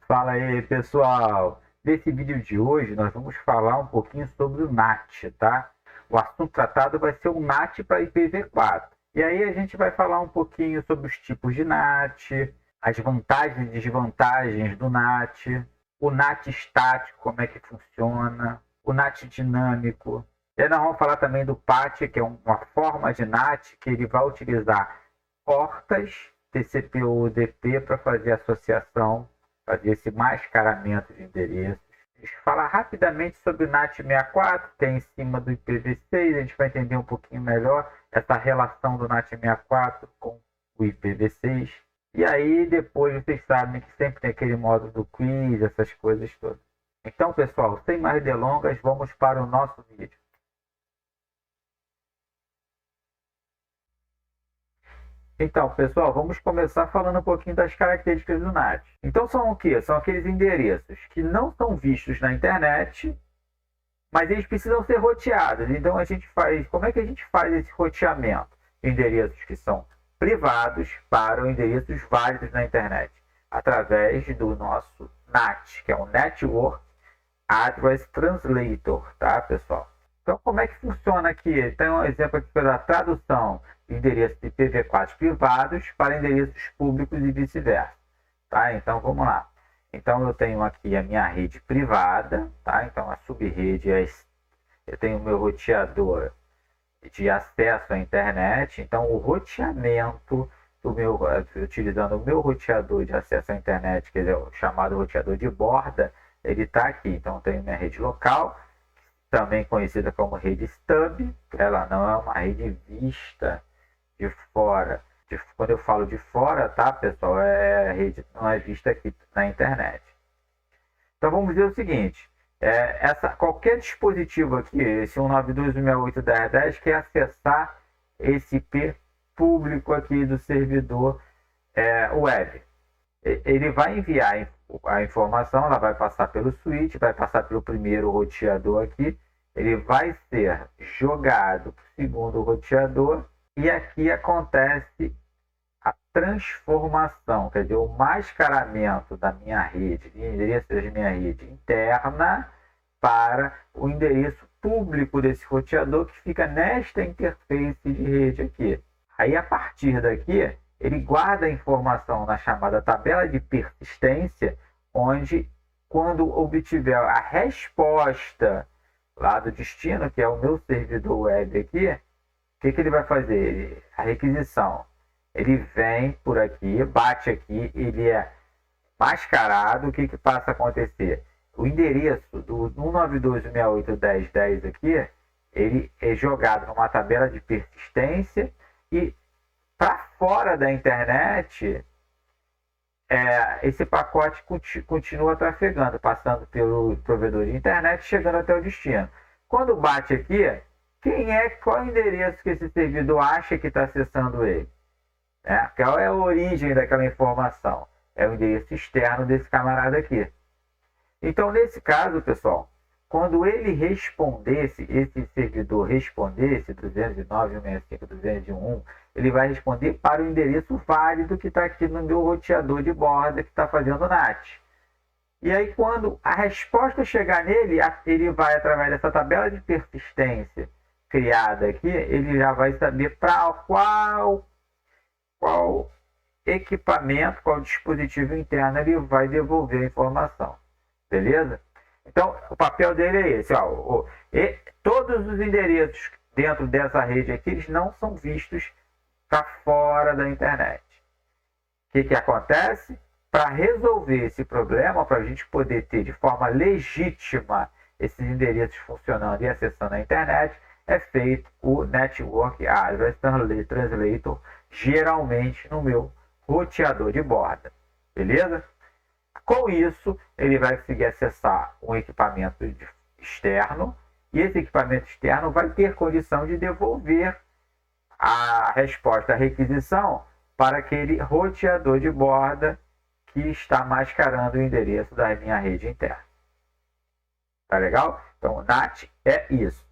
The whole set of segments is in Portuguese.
Fala aí, pessoal! Nesse vídeo de hoje, nós vamos falar um pouquinho sobre o NAT, tá? O assunto tratado vai ser o NAT para IPv4. E aí a gente vai falar um pouquinho sobre os tipos de NAT, as vantagens e desvantagens do NAT, o NAT estático, como é que funciona, o NAT dinâmico. E aí nós vamos falar também do PAT, que é uma forma de NAT que ele vai utilizar portas TCP ou UDP para fazer associação, fazer esse mascaramento de endereços. A gente fala rapidamente sobre o NAT64, que é em cima do IPv6, a gente vai entender um pouquinho melhor essa relação do NAT64 com o IPv6. E aí depois vocês sabem que sempre tem aquele modo do quiz, essas coisas todas. Então, pessoal, sem mais delongas, vamos para o nosso vídeo. Então, pessoal, vamos começar falando um pouquinho das características do NAT. Então, são o quê? São aqueles endereços que não são vistos na internet, mas eles precisam ser roteados. Então, como é que a gente faz esse roteamento de endereços que são privados para endereços válidos na internet? Através do nosso NAT, que é o Network Address Translator, tá, pessoal? Então, como é que funciona aqui? Tem um exemplo aqui da tradução de endereços de IPv4 privados para endereços públicos e vice-versa. Tá? Então, vamos lá. Então, eu tenho aqui a minha rede privada, tá? Então, a subrede eu tenho o meu roteador de acesso à internet. Então, o roteamento utilizando o meu roteador de acesso à internet, que é o chamado roteador de borda, ele está aqui. Então, eu tenho minha rede local, também conhecida como rede stub. Ela não é uma rede vista de fora. Quando eu falo de fora, tá, pessoal? A rede não é vista aqui na internet. Então vamos dizer o seguinte: qualquer dispositivo aqui, esse 192.168.10.10, quer acessar esse IP público aqui do servidor web. Ele vai enviar a informação, ela vai passar pelo switch, vai passar pelo primeiro roteador aqui, ele vai ser jogado para o segundo roteador, e aqui acontece a transformação, quer dizer, o mascaramento da minha rede, de endereço da minha rede interna, para o endereço público desse roteador que fica nesta interface de rede aqui. Aí, a partir daqui, ele guarda a informação na chamada tabela de persistência, onde, quando obtiver a resposta lá do destino, que é o meu servidor web aqui, o que ele vai fazer? A requisição. Ele vem por aqui, bate aqui, ele é mascarado. O que passa a acontecer? O endereço do 192.168.10.10 aqui, ele é jogado numa tabela de persistência e para fora da internet, esse pacote continua trafegando, passando pelo provedor de internet, chegando até o destino. Quando bate aqui, qual é o endereço que esse servidor acha que está acessando ele? Qual é a origem daquela informação? É o endereço externo desse camarada aqui. Então, nesse caso, pessoal, quando ele respondesse, esse servidor respondesse 209.165.201, ele vai responder para o endereço válido que está aqui no meu roteador de borda que está fazendo NAT. E aí, quando a resposta chegar nele, ele vai, através dessa tabela de persistência criada aqui, ele já vai saber para qual equipamento, qual dispositivo interno ele vai devolver a informação. Beleza? Então, o papel dele é esse. Todos os endereços dentro dessa rede aqui, eles não são vistos para fora da internet. O que acontece? Para resolver esse problema, para a gente poder ter de forma legítima esses endereços funcionando e acessando a internet, é feito o Network Address Translator, geralmente no meu roteador de borda. Beleza? Com isso, ele vai conseguir acessar um equipamento externo, e esse equipamento externo vai ter condição de devolver a resposta à requisição para aquele roteador de borda que está mascarando o endereço da minha rede interna. Tá legal? Então, o NAT é isso.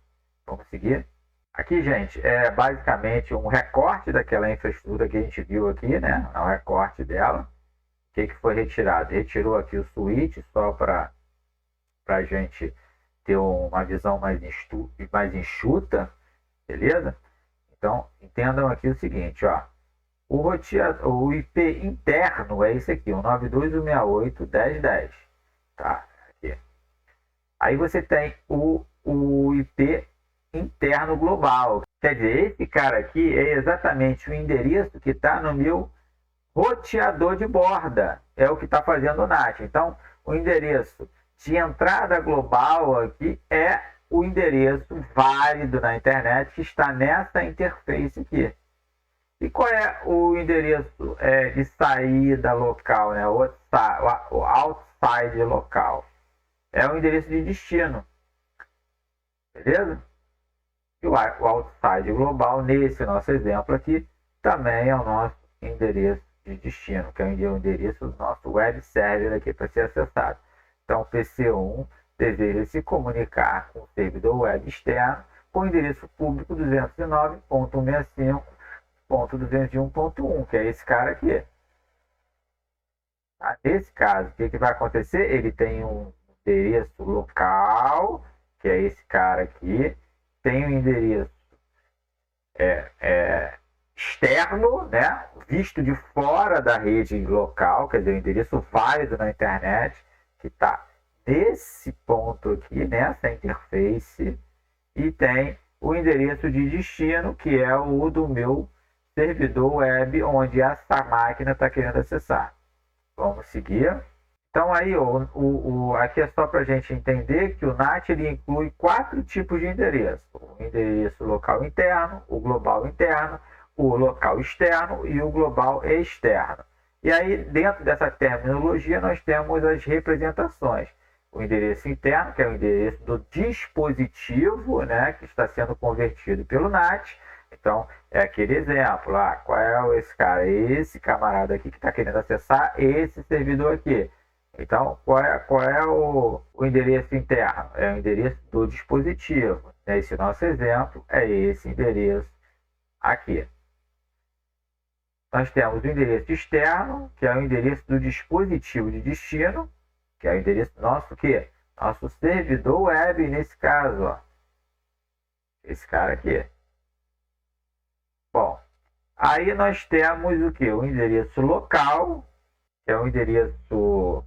Vamos seguir? Aqui, gente, é basicamente um recorte daquela infraestrutura que a gente viu aqui, né? É um recorte dela. que foi retirado? Retirou aqui o switch só para a gente ter uma visão mais enxuta, beleza? Então, entendam aqui o seguinte, ó. O IP interno é esse aqui, o 92.168.10.10, tá? Aqui. Aí você tem o IP interno global. Quer dizer, esse cara aqui é exatamente o endereço que está no meu roteador de borda. É o que está fazendo o NAT. Então, o endereço de entrada global aqui é o endereço válido na internet que está nessa interface aqui. E qual é o endereço de saída local, né? O outside local? É o endereço de destino. Beleza? E o outside global, nesse nosso exemplo aqui, também é o nosso endereço de destino, que é o endereço do nosso web server aqui para ser acessado. Então, o PC1 deseja se comunicar com o servidor web externo com o endereço público 209.165.201.1, que é esse cara aqui. Tá? Nesse caso, o que vai acontecer? Ele tem um endereço local, que é esse cara aqui, tem um endereço externo, né? Visto de fora da rede local, quer dizer, o endereço válido na internet, que está nesse ponto aqui, nessa interface, e tem o endereço de destino, que é o do meu servidor web, onde essa máquina está querendo acessar. Vamos seguir. Então aí, aqui é só para a gente entender que o NAT ele inclui 4 tipos de endereço. O endereço local interno, o global interno, o local externo e o global externo. E aí, dentro dessa terminologia, nós temos as representações. O endereço interno, que é o endereço do dispositivo, né, que está sendo convertido pelo NAT. Então, é aquele exemplo. Qual é esse cara? Esse camarada aqui que está querendo acessar esse servidor aqui. Então, qual é o endereço interno? É o endereço do dispositivo. Esse nosso exemplo é esse endereço aqui. Nós temos o endereço externo, que é o endereço do dispositivo de destino, que é o endereço nosso quê? Nosso servidor web, nesse caso, ó. Esse cara aqui. Bom, aí nós temos o quê? O endereço local, que é o endereço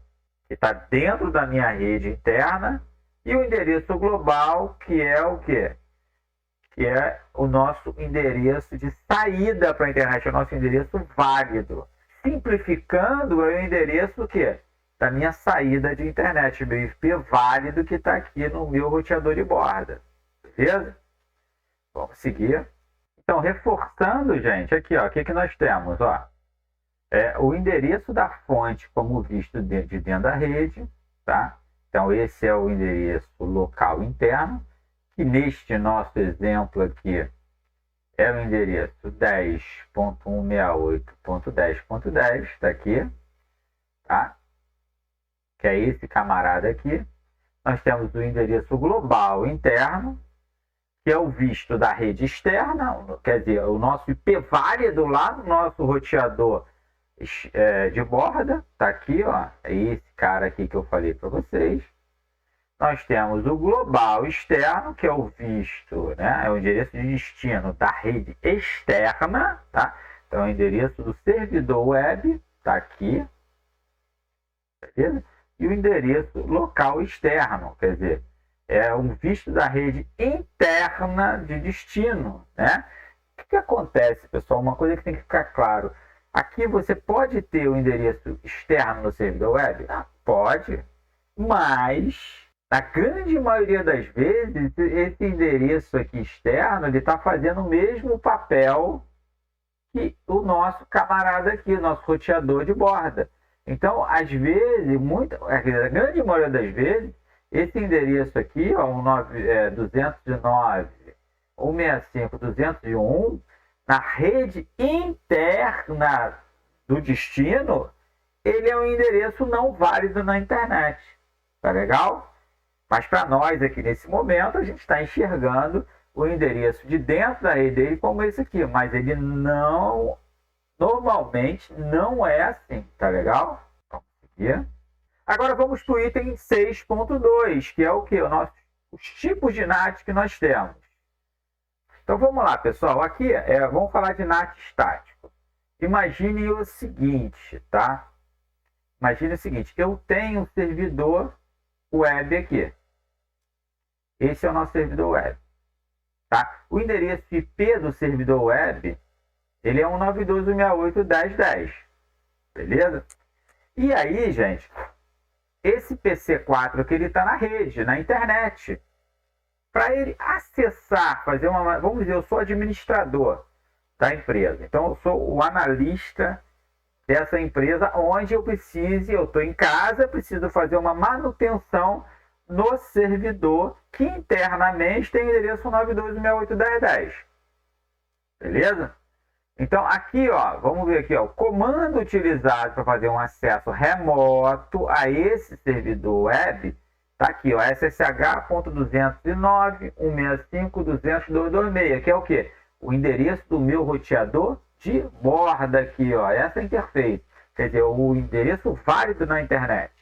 que está dentro da minha rede interna, e o endereço global, que é o quê? Que é o nosso endereço de saída para a internet, é o nosso endereço válido. Simplificando, é o endereço o quê? Da minha saída de internet, meu IP válido que está aqui no meu roteador de borda. Beleza? Vamos seguir. Então, reforçando, gente, aqui, ó, o que nós temos? Ó, o endereço da fonte como visto de dentro da rede, tá? Então, esse é o endereço local interno, que neste nosso exemplo aqui é o endereço 10.168.10.10, está aqui, tá? Que é esse camarada aqui. Nós temos o endereço global interno, que é o visto da rede externa, quer dizer, o nosso IP válido lá no nosso roteador de borda, tá aqui, ó, é esse cara aqui que eu falei para vocês. Nós temos o global externo, que é o visto, né, é o endereço de destino da rede externa, tá? Então, o endereço do servidor web, tá aqui, beleza? E o endereço local externo, quer dizer, é um visto da rede interna de destino, né? O que acontece, pessoal? Uma coisa que tem que ficar claro. Aqui você pode ter o endereço externo no servidor web? Pode, mas na grande maioria das vezes esse endereço aqui externo ele está fazendo o mesmo papel que o nosso camarada aqui, o nosso roteador de borda. Então, às vezes, a grande maioria das vezes, esse endereço aqui, ó, 209.165.201, na rede interna do destino, ele é um endereço não válido na internet. Tá legal? Mas para nós aqui nesse momento, a gente está enxergando o endereço de dentro da rede dele como esse aqui. Mas ele normalmente não é assim, tá legal? Agora vamos para o item 6.2, que é o que? Os tipos de NAT que nós temos. Então vamos lá, pessoal. Aqui vamos falar de NAT estático. Imagine o seguinte, tá? Imagine o seguinte, eu tenho um servidor web aqui. Esse é o nosso servidor web. Tá? O endereço IP do servidor web, ele é 192.168.10.10. Beleza? E aí, gente, esse PC4 aqui, ele está na rede, na internet. Para ele acessar, fazer uma... Vamos dizer, eu sou administrador da empresa. Então, eu sou o analista dessa empresa, onde eu estou em casa, preciso fazer uma manutenção no servidor que internamente tem o endereço 192.168.10.10. Beleza? Então, aqui, ó, vamos ver aqui, ó, o comando utilizado para fazer um acesso remoto a esse servidor web, tá aqui, ó, ssh.209.165.200.226, que é o quê? O endereço do meu roteador de borda aqui, ó, essa interface, quer dizer, o endereço válido na internet.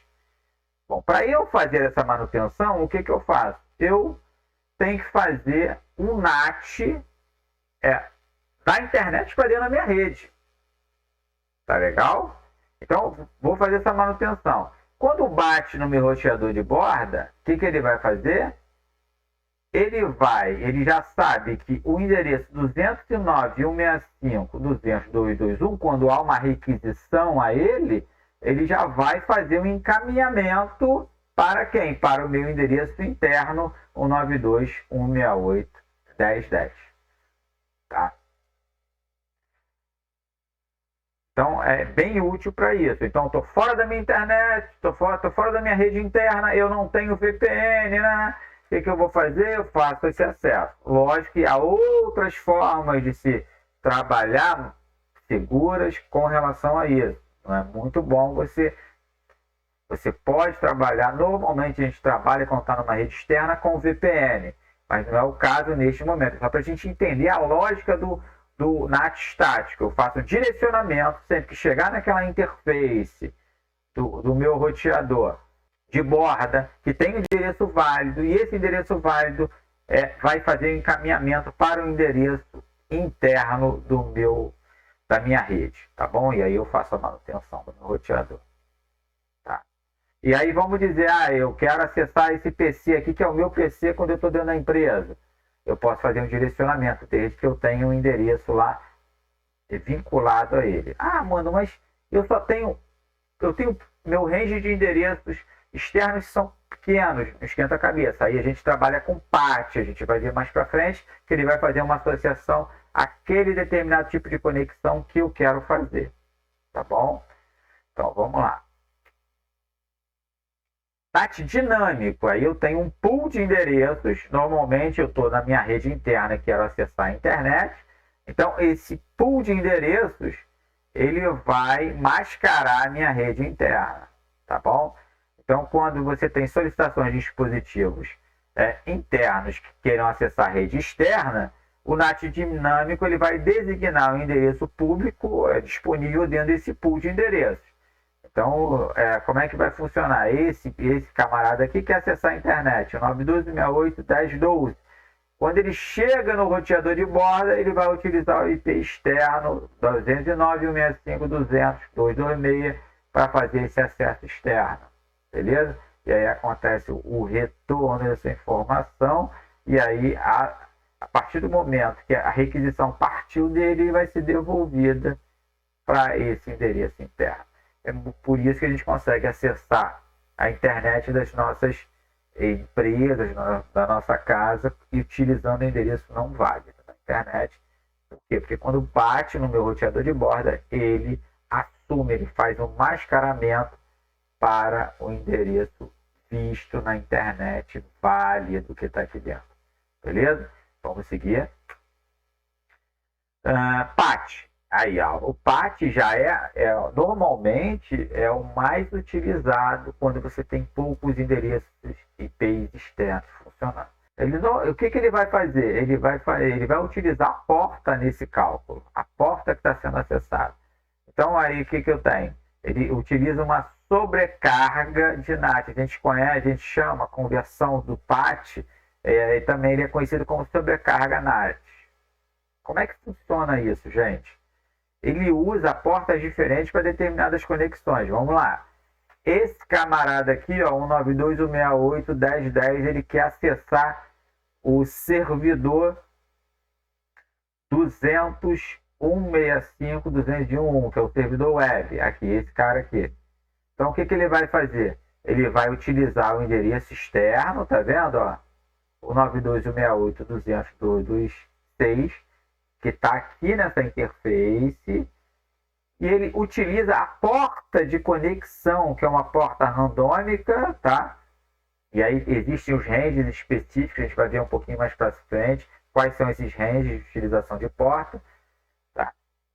Bom, para eu fazer essa manutenção, o que eu faço? Eu tenho que fazer um NAT da internet para dentro da minha rede. Tá legal? Então, vou fazer essa manutenção. Quando bate no meu roteador de borda, o que ele vai fazer? Ele já sabe que o endereço 209.165.200.221, quando há uma requisição a ele já vai fazer um encaminhamento para quem? Para o meu endereço interno, 192.168.10.10. Tá? Então, é bem útil para isso. Então, estou fora da minha internet, estou fora da minha rede interna, eu não tenho VPN, né? O que eu vou fazer? Eu faço esse acesso. Lógico que há outras formas de se trabalhar seguras com relação a isso. Não é muito bom você pode trabalhar, normalmente a gente trabalha quando está numa rede externa com VPN, mas não é o caso neste momento. Só para a gente entender a lógica do NAT estático. Eu faço direcionamento sempre que chegar naquela interface do meu roteador de borda, que tem um endereço válido, e esse endereço válido vai fazer o encaminhamento para o endereço interno da minha rede, tá bom? E aí eu faço a manutenção do meu roteador. Tá? E aí vamos dizer, eu quero acessar esse PC aqui, que é o meu PC quando eu estou dentro da empresa. Eu posso fazer um direcionamento, desde que eu tenha um endereço lá vinculado a ele. Mano, mas eu tenho meu range de endereços externos são pequenos, não esquenta a cabeça. Aí a gente trabalha com PAT, a gente vai ver mais para frente que ele vai fazer uma associação àquele determinado tipo de conexão que eu quero fazer. Tá bom? Então vamos lá. NAT dinâmico, aí eu tenho um pool de endereços. Normalmente eu estou na minha rede interna e quero acessar a internet. Então esse pool de endereços ele vai mascarar a minha rede interna, tá bom? Então quando você tem solicitações de dispositivos internos que queiram acessar a rede externa, o NAT dinâmico ele vai designar o endereço público disponível dentro desse pool de endereços. Então, como é que vai funcionar? Esse camarada aqui quer acessar a internet, 92.168.10.12. Quando ele chega no roteador de borda, ele vai utilizar o IP externo 209.165.200.226 para fazer esse acesso externo. Beleza? E aí acontece o retorno dessa informação, e aí a partir do momento que a requisição partiu dele, vai ser devolvida para esse endereço interno. É por isso que a gente consegue acessar a internet das nossas empresas, da nossa casa, utilizando o endereço não válido da internet. Por quê? Porque quando bate no meu roteador de borda, ele assume, ele faz um mascaramento para o endereço visto na internet válido que está aqui dentro. Beleza? Vamos seguir. PAT. Aí, ó, o PAT já normalmente é o mais utilizado quando você tem poucos endereços IPs externos funcionando. O que ele vai fazer? Ele vai utilizar a porta nesse cálculo, a porta que está sendo acessada. Então, aí, o que eu tenho? ele utiliza uma sobrecarga de NAT. A gente conhece, a gente chama a conversão do PAT, e também ele é conhecido como sobrecarga NAT. Como é que funciona isso, gente? Ele usa portas diferentes para determinadas conexões. Vamos lá. Esse camarada aqui, ó, 192.168.10.10, ele quer acessar o servidor 201.165.201, que é o servidor web. Aqui, esse cara aqui. Então, o que ele vai fazer? Ele vai utilizar o endereço externo, tá vendo? Ó? O 92.168.200.226, que está aqui nessa interface. E ele utiliza a porta de conexão, que é uma porta randômica, tá? E aí existem os ranges específicos, a gente vai ver um pouquinho mais para frente quais são esses ranges de utilização de porta. Tá?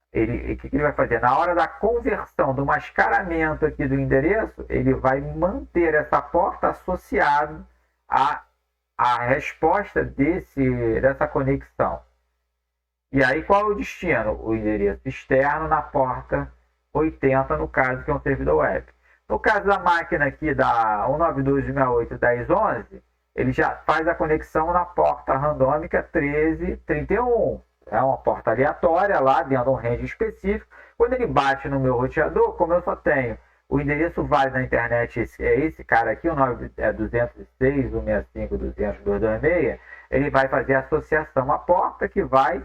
O que ele vai fazer? Na hora da conversão do mascaramento aqui do endereço, ele vai manter essa porta associada à resposta dessa conexão. E aí, qual é o destino? O endereço externo na porta 80, no caso, que é um servidor web. No caso da máquina aqui da 192.168.10.11, ele já faz a conexão na porta randômica 1331. É uma porta aleatória lá dentro de um range específico. Quando ele bate no meu roteador, como eu só tenho o endereço válido na internet, é esse cara aqui, o 206.165.200.226, ele vai fazer a associação à porta que vai,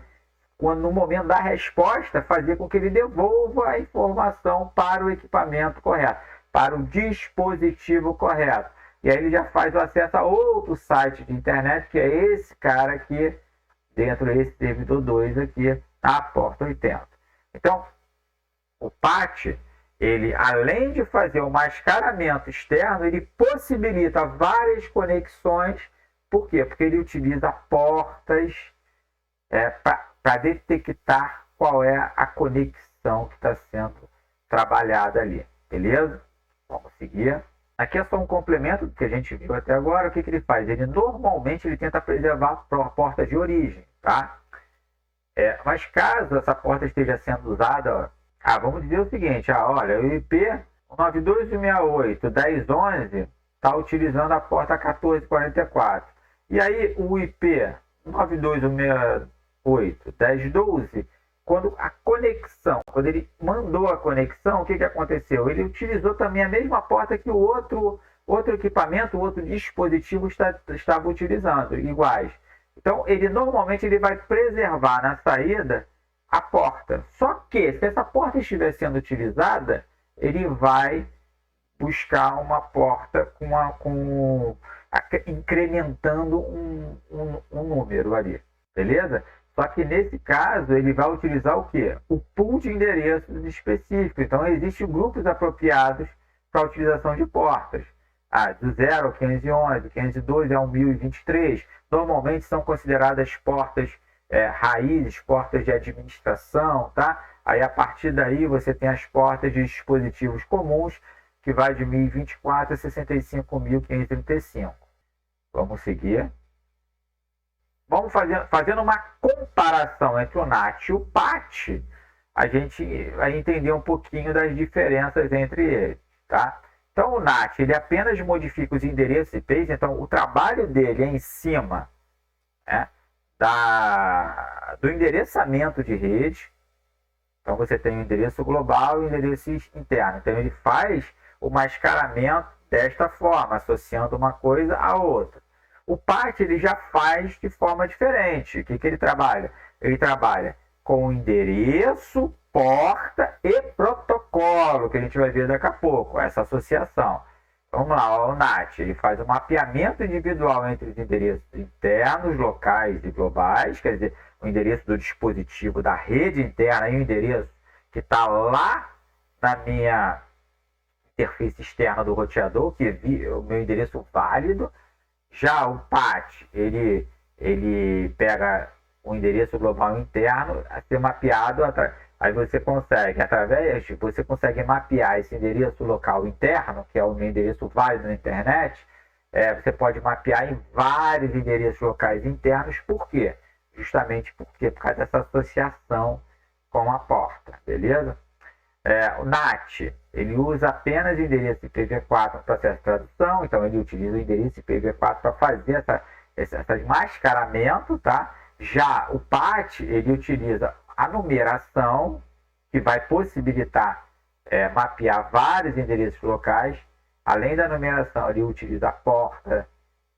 quando no momento da resposta, fazer com que ele devolva a informação para o equipamento correto, para o dispositivo correto. E aí ele já faz o acesso a outro site de internet, que é esse cara aqui, dentro desse servidor 2 aqui, na porta 80. Então, o PAT, ele, além de fazer o mascaramento externo, ele possibilita várias conexões. Por quê? Porque ele utiliza portas para detectar qual é a conexão que está sendo trabalhada ali. Beleza? Vamos seguir. Aqui é só um complemento do que a gente viu até agora. O que ele faz? Ele normalmente tenta preservar a porta de origem, tá? Mas caso essa porta esteja sendo usada, vamos dizer o seguinte, olha, o IP 92.168.10.11 está utilizando a porta 1444. E aí o IP 92.168.10.12, quando ele mandou a conexão, o que aconteceu? Ele utilizou também a mesma porta que o outro equipamento, o outro dispositivo estava utilizando, iguais. Então, normalmente ele vai preservar na saída a porta. Só que, se essa porta estiver sendo utilizada, ele vai buscar uma porta incrementando um número ali. Beleza? Só que nesse caso, ele vai utilizar o quê? O pool de endereços específico. Então, existem grupos apropriados para a utilização de portas. Do 0 ao 511, 512 ao 1023. Normalmente são consideradas portas raízes, portas de administração, tá? Aí, a partir daí, você tem as portas de dispositivos comuns, que vai de 1024 a 65.535. Vamos seguir. Vamos fazendo uma comparação entre o NAT e o PAT, a gente vai entender um pouquinho das diferenças entre eles, tá? Então, o NAT, ele apenas modifica os endereços IPs, então o trabalho dele é em cima, né, do endereçamento de rede. Então, você tem o endereço global e o endereço interno. Então, ele faz o mascaramento desta forma, associando uma coisa à outra. O PAT ele já faz de forma diferente. O que ele trabalha? Ele trabalha com endereço, porta e protocolo, que a gente vai ver daqui a pouco, essa associação. Vamos lá, o NAT, ele faz um mapeamento individual entre os endereços internos, locais e globais, quer dizer, o endereço do dispositivo da rede interna e o endereço que está lá na minha interface externa do roteador, que é o meu endereço válido. Já o PAT, ele pega o endereço global interno a ser mapeado, aí você consegue mapear esse endereço local interno, que é o meu endereço válido na internet. Você pode mapear em vários endereços locais internos. Por quê? Justamente por causa dessa associação com a porta, beleza? O NAT, ele usa apenas endereço IPv4 no processo de tradução, então ele utiliza o endereço IPv4 para fazer esse mascaramento, tá? Já o PAT, ele utiliza a numeração, que vai possibilitar mapear vários endereços locais. Além da numeração, ele utiliza a porta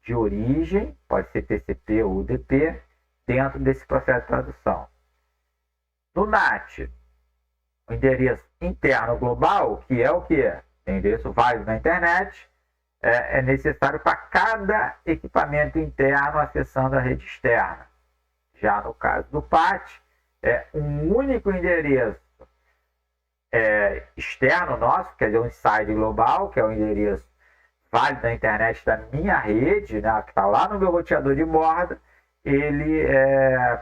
de origem, pode ser TCP ou UDP, dentro desse processo de tradução. No NAT, o endereço interno global, que é o que é? O endereço válido na internet, é necessário para cada equipamento interno acessando a rede externa. Já no caso do PAT, é um único endereço externo nosso, quer dizer, um inside global, que é o endereço válido na internet da minha rede, né, que está lá no meu roteador de borda, ele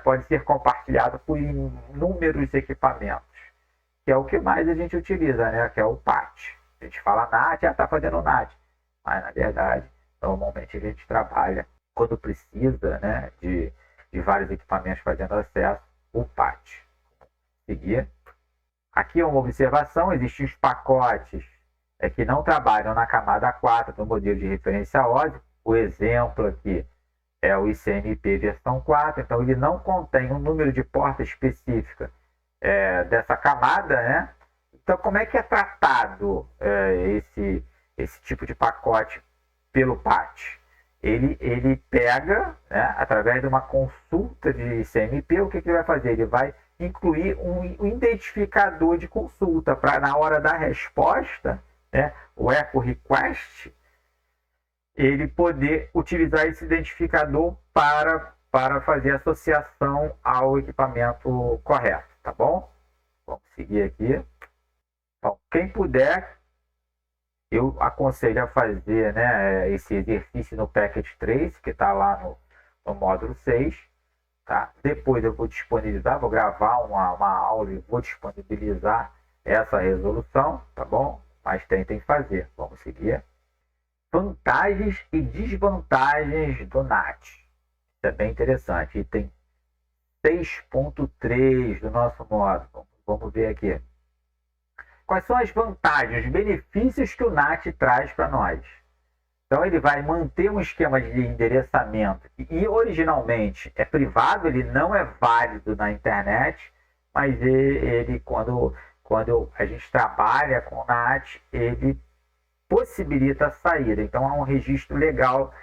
pode ser compartilhado por inúmeros equipamentos, que é o que mais a gente utiliza, né, que é o PAT. A gente fala NAT, está fazendo NAT, mas na verdade, normalmente a gente trabalha, quando precisa, né, de vários equipamentos fazendo acesso, o PAT. Seguir. Aqui é uma observação, existem os pacotes que não trabalham na camada 4 do modelo de referência OSI. O exemplo aqui é o ICMP versão 4, então ele não contém um número de porta específica dessa camada, né? Então, como é que é tratado esse tipo de pacote pelo PAT? Ele pega, né, através de uma consulta de ICMP, o que ele vai fazer? Ele vai incluir um identificador de consulta para, na hora da resposta, né, o echo request, ele poder utilizar esse identificador para fazer associação ao equipamento correto, tá bom? Vamos seguir aqui. Então, quem puder, eu aconselho a fazer, né, esse exercício no Packet 3, que está lá no módulo 6. Tá? Depois eu vou disponibilizar, vou gravar uma aula e vou disponibilizar essa resolução, tá bom? Mas tentem fazer. Vamos seguir. Vantagens e desvantagens do NAT. Isso é bem interessante. Item 6.3 do nosso módulo. Vamos ver aqui. Quais são as vantagens, os benefícios que o NAT traz para nós? Então, ele vai manter um esquema de endereçamento e originalmente é privado, ele não é válido na internet, mas ele quando a gente trabalha com o NAT, ele possibilita a saída. Então, há um registro legal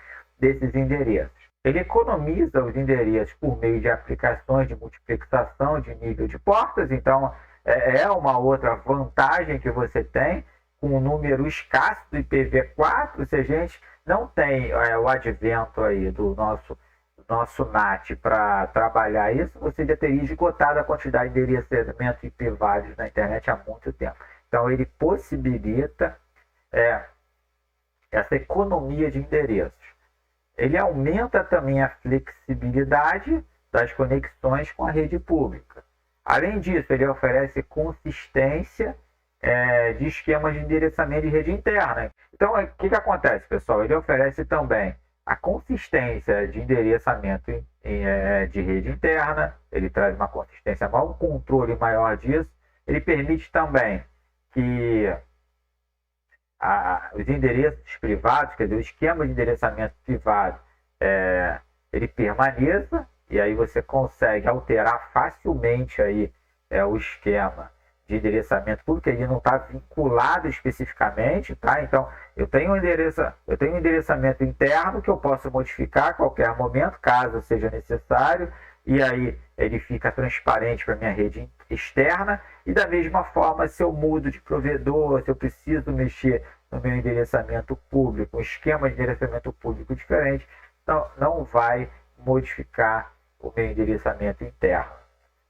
desses endereços. Ele economiza os endereços por meio de aplicações de multiplexação de nível de portas. Então, é uma outra vantagem que você tem. Com um número escasso do IPv4, se a gente não tem o advento aí do nosso NAT para trabalhar isso, você já teria esgotado a quantidade de endereçamentos IP válidos na internet há muito tempo. Então, ele possibilita essa economia de endereços. Ele aumenta também a flexibilidade das conexões com a rede pública. Além disso, ele oferece consistência de esquemas de endereçamento de rede interna. Então, o que acontece, pessoal? Ele oferece também a consistência de endereçamento de rede interna, ele traz uma consistência maior, um controle maior disso. Ele permite também que os endereços privados, quer dizer, o esquema de endereçamento privado, ele permaneça, e aí você consegue alterar facilmente aí, o esquema de endereçamento público, ele não está vinculado especificamente, tá? Então, eu tenho um endereçamento interno que eu posso modificar a qualquer momento, caso seja necessário, e aí ele fica transparente para minha rede externa, e da mesma forma, se eu mudo de provedor, se eu preciso mexer no meu endereçamento público, um esquema de endereçamento público diferente, então não vai modificar o meu endereçamento interno.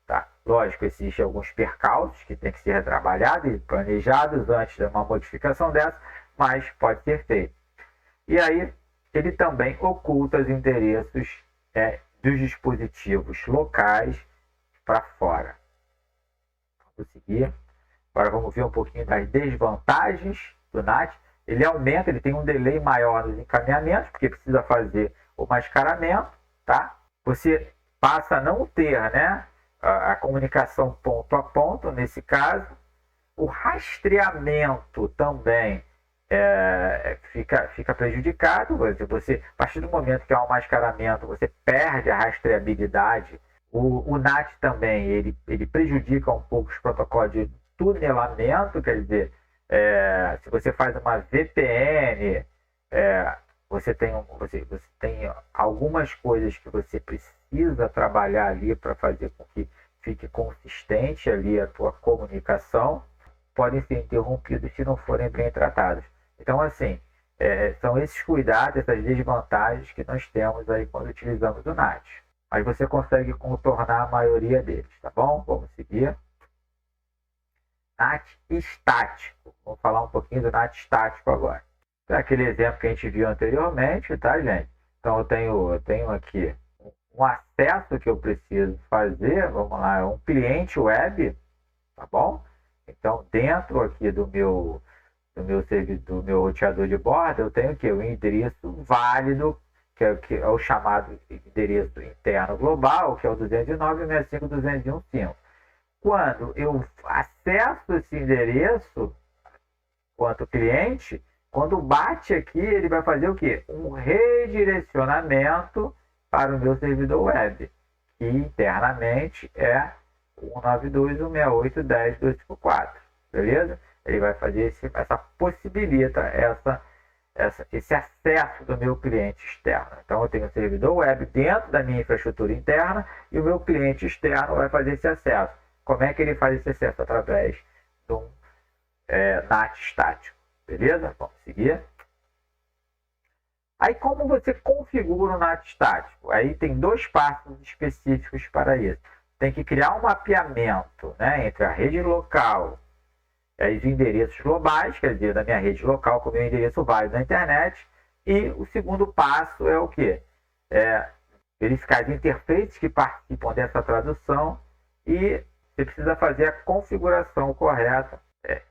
Tá? Lógico, existem alguns percalços que têm que ser trabalhados e planejados antes de uma modificação dessa, mas pode ser feito. E aí, ele também oculta os endereços dos dispositivos locais para fora. Vamos seguir. Agora vamos ver um pouquinho das desvantagens do NAT. Ele aumenta, ele tem um delay maior nos encaminhamentos, porque precisa fazer o mascaramento. Tá? Você passa a não ter, né, a comunicação ponto a ponto, nesse caso, O rastreamento também fica prejudicado. A partir do momento que há um mascaramento, você perde a rastreabilidade. O NAT também ele prejudica um pouco os protocolos de tunelamento, quer dizer, se você faz uma VPN, você tem algumas coisas que você precisa trabalhar ali para fazer com que fique consistente ali a tua comunicação, podem ser interrompidos se não forem bem tratados. Então, assim, são esses cuidados, essas desvantagens que nós temos aí quando utilizamos o NAT. Mas você consegue contornar a maioria deles, tá bom? Vamos seguir. NAT estático. Vamos falar um pouquinho do NAT estático agora. É aquele exemplo que a gente viu anteriormente, tá, gente? Então, eu tenho aqui um acesso que eu preciso fazer. Vamos lá, é um cliente web, tá bom? Então, dentro aqui do meu roteador de borda, eu tenho aqui o endereço válido, que é o chamado endereço interno global, que é o 209.165.201.5. Quando eu acesso esse endereço, quanto cliente, quando bate aqui, ele vai fazer o quê? Um redirecionamento para o meu servidor web, que internamente é 192.168.10.254, beleza? Ele vai fazer possibilita esse acesso do meu cliente externo. Então, eu tenho um servidor web dentro da minha infraestrutura interna e o meu cliente externo vai fazer esse acesso. Como é que ele faz esse acesso? Através de um NAT estático, beleza? Vamos seguir. Aí, como você configura o NAT estático? Aí tem 2 passos específicos para isso. Tem que criar um mapeamento, né, entre a rede local e os endereços globais, quer dizer, da minha rede local com o meu endereço válido na internet. E o segundo passo é o quê? Verificar as interfaces que participam dessa tradução e você precisa fazer a configuração correta,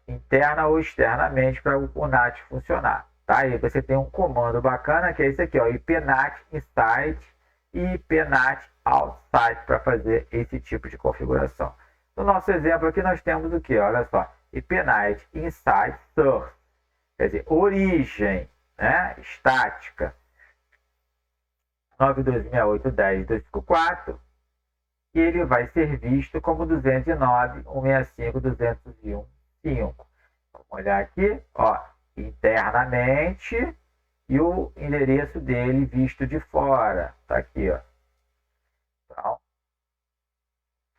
interna ou externamente, para o NAT funcionar. Tá? Aí você tem um comando bacana que é esse aqui, ó, ipnat inside e ipnat outside, para fazer esse tipo de configuração. No nosso exemplo aqui nós temos o que? Olha só, ipnat inside source, quer dizer, origem, né, estática, 92.168.10.254, e ele vai ser visto como 209.165.201.5. Vamos olhar aqui, ó, internamente, e o endereço dele visto de fora, tá aqui, ó. Então,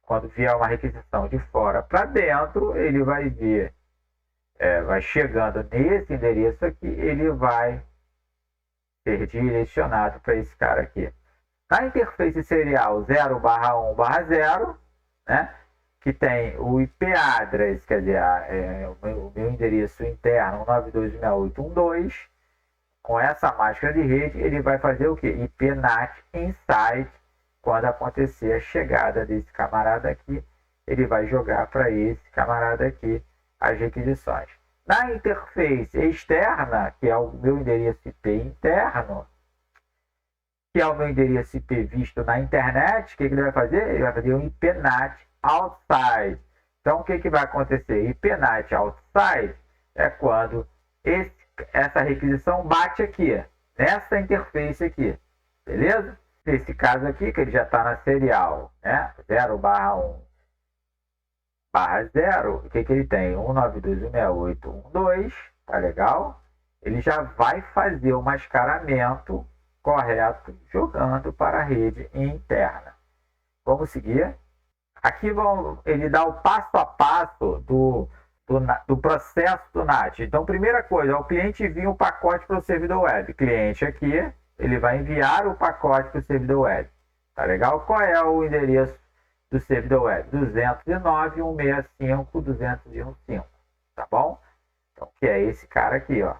quando vier uma requisição de fora para dentro, ele vai ver, vai chegando nesse endereço aqui, ele vai ser direcionado para esse cara aqui. Na interface serial 0/1/0, né, que tem o IP address, quer dizer, o meu endereço interno 192.168.1.2, com essa máscara de rede, ele vai fazer o quê? ipnat inside. Quando acontecer a chegada desse camarada aqui, ele vai jogar para esse camarada aqui as requisições. Na interface externa, que é o meu endereço IP interno, que é o meu endereço IP visto na internet, o que ele vai fazer? Ele vai fazer um ipnat outside. Então, o que vai acontecer? Ipnat outside é quando essa requisição bate aqui, nessa interface aqui, beleza? Nesse caso aqui, que ele já está na serial, né? 0/1/0, o que ele tem? 192.168.1.2, tá legal? Ele já vai fazer o mascaramento correto, jogando para a rede interna. Vamos seguir. Aqui ele dá o passo a passo do processo do NAT. Então, primeira coisa, o cliente envia um pacote para o servidor web. Cliente aqui, ele vai enviar o pacote para o servidor web. Tá legal? Qual é o endereço do servidor web? 209.165.201.5. Tá bom? Então, que é esse cara aqui, ó.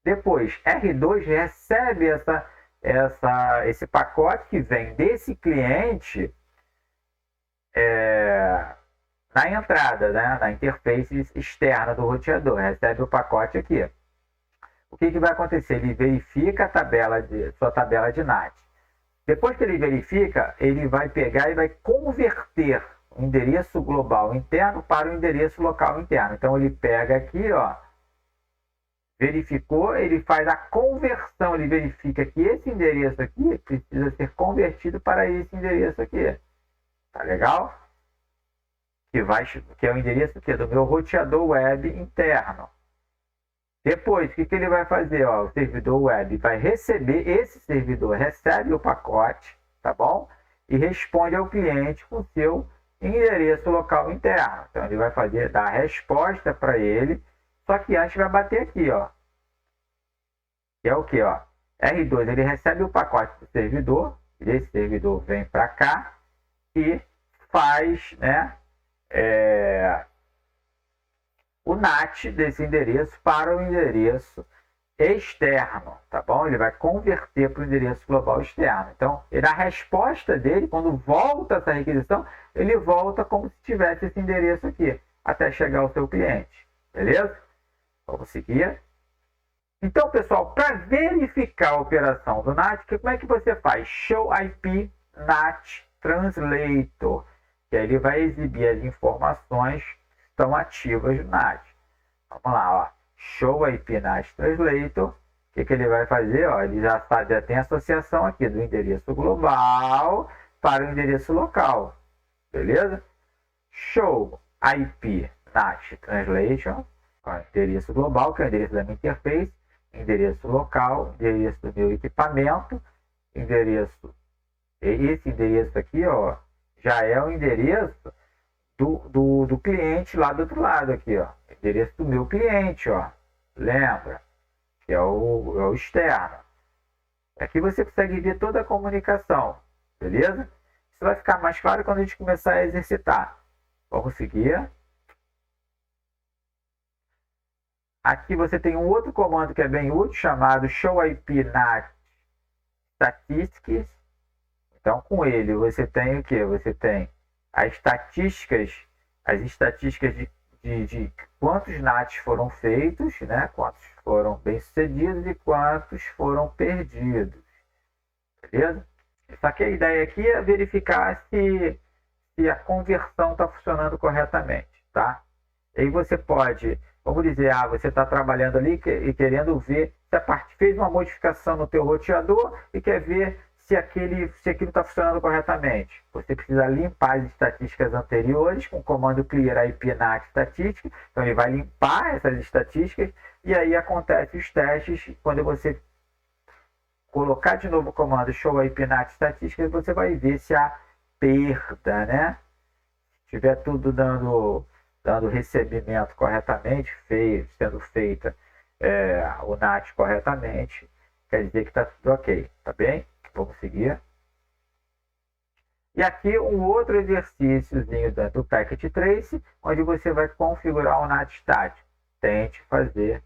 Depois, R2 recebe esse pacote que vem desse cliente na entrada, né, na interface externa do roteador. Recebe o pacote aqui. O que vai acontecer? Ele verifica sua tabela de NAT. Depois que ele verifica, ele vai pegar e vai converter o endereço global interno para o endereço local interno. Então ele pega aqui, ó, verificou, ele faz a conversão, ele verifica que esse endereço aqui precisa ser convertido para esse endereço aqui. Tá legal? Que é o endereço aqui do meu roteador web interno. Depois, o que ele vai fazer? Ó, o servidor web vai receber, esse servidor recebe o pacote, tá bom? E responde ao cliente com seu endereço local interno. Então ele vai dar a resposta para ele, só que antes vai bater aqui, ó. Que é o que, ó? R2, ele recebe o pacote do servidor, esse servidor vem para cá e faz, né, o NAT desse endereço para o endereço externo, tá bom? Ele vai converter para o endereço global externo. Então, a resposta dele, quando volta essa requisição, ele volta como se tivesse esse endereço aqui, até chegar ao seu cliente, beleza? Vamos seguir. Então, pessoal, para verificar a operação do NAT, como é que você faz? Show IP NAT Translator, que aí ele vai exibir as informações que estão ativas no NAT. Vamos lá, ó. Show IP NAT Translator. O que ele vai fazer? Ó, ele já tem associação aqui do endereço global para o endereço local. Beleza? Show IP NAT Translation. Ó, endereço global, que é o endereço da minha interface. Endereço local, endereço do meu equipamento. Esse endereço aqui, ó, já é o endereço do cliente lá do outro lado aqui, ó. Endereço do meu cliente, ó. Lembra? Que é o externo. Aqui você consegue ver toda a comunicação, beleza? Isso vai ficar mais claro quando a gente começar a exercitar. Vamos seguir. Aqui você tem um outro comando que é bem útil, chamado show IP NAT Statistics. Então, com ele, você tem o que? Você tem as estatísticas de quantos NATs foram feitos, né? Quantos foram bem-sucedidos e quantos foram perdidos. Beleza? Só que a ideia aqui é verificar se a conversão está funcionando corretamente, tá? E aí você pode, vamos dizer, você está trabalhando ali e querendo ver se a parte fez uma modificação no teu roteador e quer ver se aquilo está funcionando corretamente. Você precisa limpar as estatísticas anteriores com o comando clear IP NAT Statistics. Então ele vai limpar essas estatísticas e aí acontece os testes. Quando você colocar de novo o comando show IP NAT Statistics, você vai ver se há perda, né? Se tiver tudo dando recebimento corretamente, sendo feita o NAT corretamente, quer dizer que está tudo ok, tá bem? Vamos seguir. E aqui um outro exercíciozinho do Packet Trace, onde você vai configurar o NAT estático. Tente fazer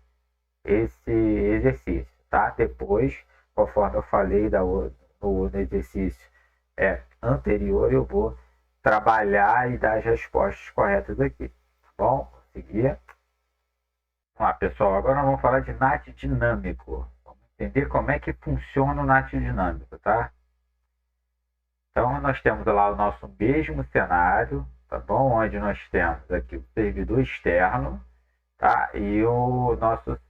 esse exercício, tá? Depois, conforme eu falei no exercício anterior, eu vou trabalhar e dar as respostas corretas aqui. Tá bom? Vamos seguir. Vamos lá, pessoal. Agora nós vamos falar de NAT dinâmico. Entender como é que funciona o NAT dinâmico, tá? Então, nós temos lá o nosso mesmo cenário, tá bom? Onde nós temos aqui o servidor externo, tá? E o nosso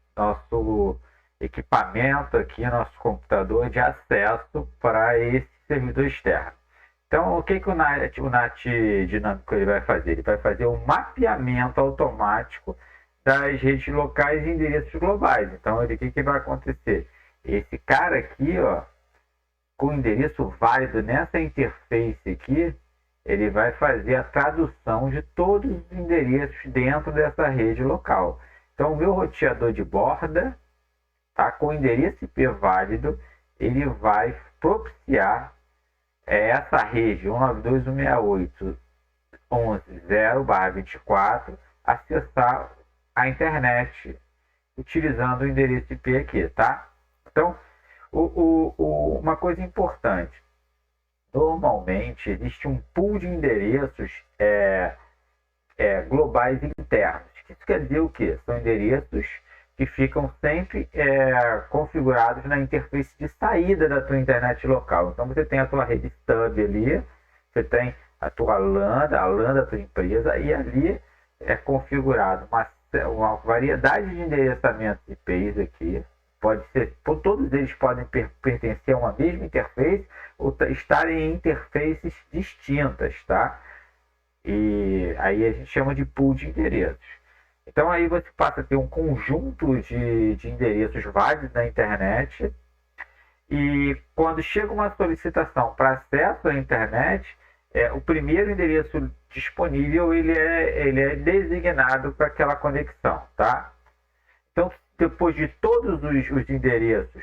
equipamento aqui, nosso computador de acesso para esse servidor externo. Então, o que o NAT dinâmico ele vai fazer? Ele vai fazer um mapeamento automático das redes locais e endereços globais. Então, o que vai acontecer? Esse cara aqui, ó, com endereço válido nessa interface aqui, ele vai fazer a tradução de todos os endereços dentro dessa rede local. Então, o meu roteador de borda, tá, com endereço IP válido, ele vai propiciar essa rede 192.168.11.0/24 acessar a internet utilizando o endereço IP aqui, tá? Então, uma coisa importante, normalmente existe um pool de endereços globais internos. Isso quer dizer o quê? São endereços que ficam sempre configurados na interface de saída da tua internet local. Então você tem a tua rede stub ali, você tem a tua lambda, a lambda da tua empresa, e ali é configurado uma variedade de endereçamentos IPs aqui. Pode ser, todos eles podem pertencer a uma mesma interface ou estarem em interfaces distintas, tá? E aí a gente chama de pool de endereços. Então aí você passa a ter um conjunto de endereços válidos na internet, e quando chega uma solicitação para acesso à internet, o primeiro endereço disponível ele é designado para aquela conexão, tá? Então, depois de todos os endereços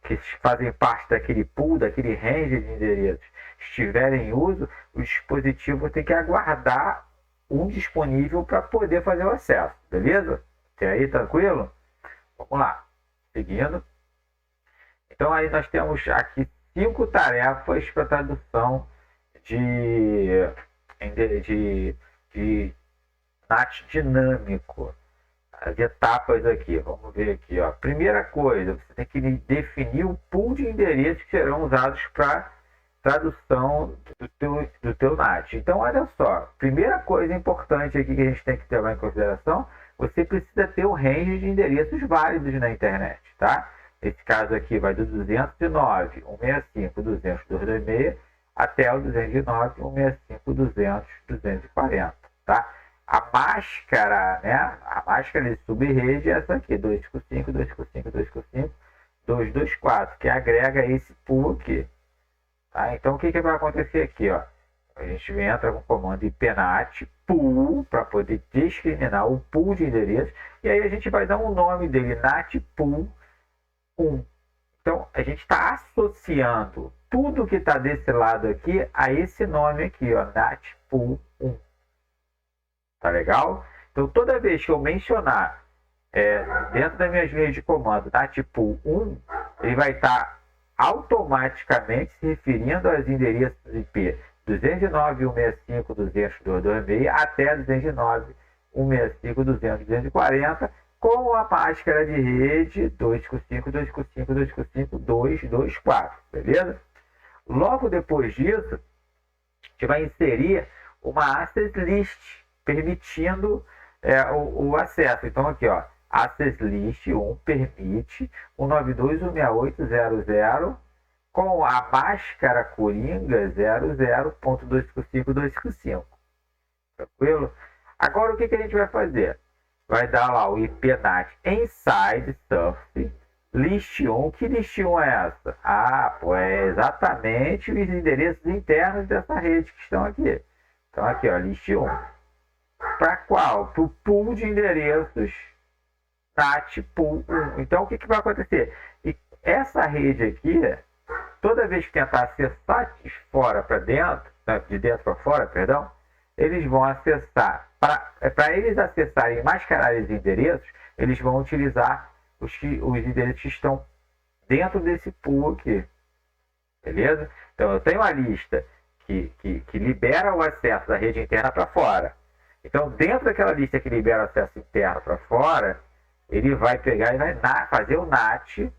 que fazem parte daquele pool, daquele range de endereços, estiverem em uso, o dispositivo tem que aguardar um disponível para poder fazer o acesso, beleza? Até aí, tranquilo? Vamos lá, seguindo. Então, aí nós temos aqui 5 tarefas para tradução de NAT dinâmico. As etapas aqui, vamos ver aqui, ó. Primeira coisa, você tem que definir o pool de endereços que serão usados para tradução do teu NAT. Então, olha só, primeira coisa importante aqui que a gente tem que levar em consideração, você precisa ter um range de endereços válidos na internet, tá? Nesse caso aqui vai do 209, 165, 200, 226 até o 209, 165, 200, 240, tá? A máscara, né? A máscara de subrede é essa aqui, 255, 255, 255, 224, que agrega esse pool aqui. Tá? Então, o que vai acontecer aqui? Ó? A gente entra com o comando ipnat pool para poder discriminar o pool de endereços, e aí a gente vai dar um nome dele, nat pool 1. Então, a gente está associando tudo que está desse lado aqui a esse nome aqui, ó, nat pool 1. Tá legal? Então, toda vez que eu mencionar dentro das minhas linhas de comando nat pool 1, ele vai estar automaticamente se referindo aos endereços IP 209, 165, 200, 226 até 209, 165, 200, 240, com a máscara de rede 255, 255, 255, 224, beleza? Logo depois disso, a gente vai inserir uma access list, permitindo o acesso. Então aqui, ó, access list 1 permite 192.168.00 com a máscara coringa 00.255.255. Tranquilo? Agora o que a gente vai fazer? Vai dar lá o ipnat inside surface list 1. Que list 1 é essa? Ah, pô, é exatamente os endereços internos dessa rede que estão aqui. Então aqui, ó, list 1. Para qual? Para o pool de endereços NAT pool 1. Então o que vai acontecer? E essa rede aqui, toda vez que tentar acessar de fora para dentro, de dentro para fora, perdão, eles vão acessar. Para eles acessarem e mascarar esses endereços, eles vão utilizar os endereços que estão dentro desse pool aqui. Beleza? Então eu tenho a lista que libera o acesso da rede interna para fora. Então, dentro daquela lista que libera o acesso interno para fora, ele vai pegar e vai fazer o NAT,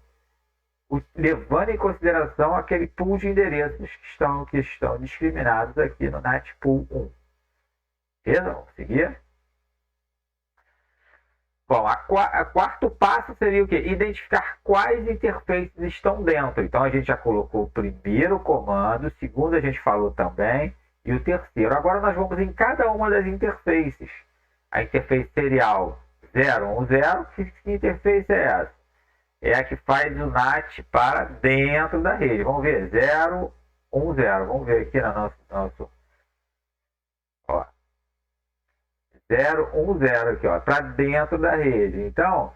levando em consideração aquele pool de endereços que estão discriminados aqui no NAT pool 1. Beleza? Vamos seguir. Bom, o quarto passo seria o quê? Identificar quais interfaces estão dentro. Então, a gente já colocou o primeiro comando, o segundo a gente falou também, e o terceiro. Agora nós vamos em cada uma das interfaces. A interface serial 010, que interface é essa? É a que faz o NAT para dentro da rede. Vamos ver, 010. Vamos ver aqui no nosso ó, 010 aqui, ó, para dentro da rede. Então,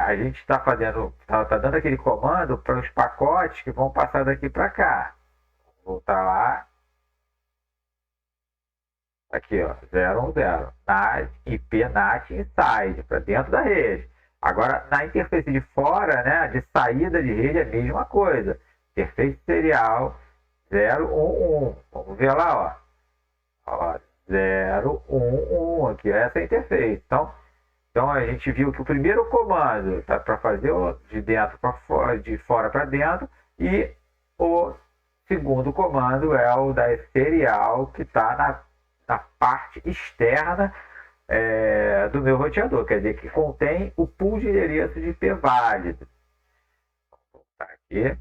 a gente está fazendo, tá dando aquele comando para os pacotes que vão passar daqui para cá. Vou voltar lá. Aqui, ó, 010. IP NAT inside, para dentro da rede. Agora, na interface de fora, né, de saída de rede, é a mesma coisa. Interface serial 011. Vamos ver lá, ó 011. Aqui, essa é a interface. Então, a gente viu que o primeiro comando tá para fazer de dentro para fora, de fora para dentro, e o segundo comando é o da serial, que está na parte externa do meu roteador, quer dizer, que contém o pool de endereço de IP válido. Tá aqui.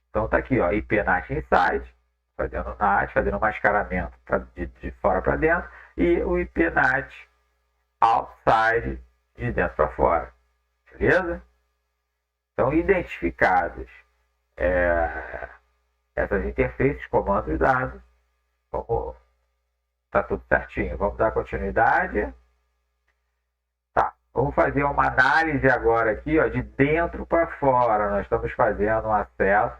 Então tá aqui, ó, IP NAT inside, fazendo NAT, fazendo mascaramento de fora para dentro, e o IP NAT outside, de dentro para fora. Beleza? Então, identificados essas interfaces, comandos e dados, como tá tudo certinho. Vamos dar continuidade. Tá, vamos fazer uma análise agora aqui, ó, de dentro para fora. Nós estamos fazendo um acesso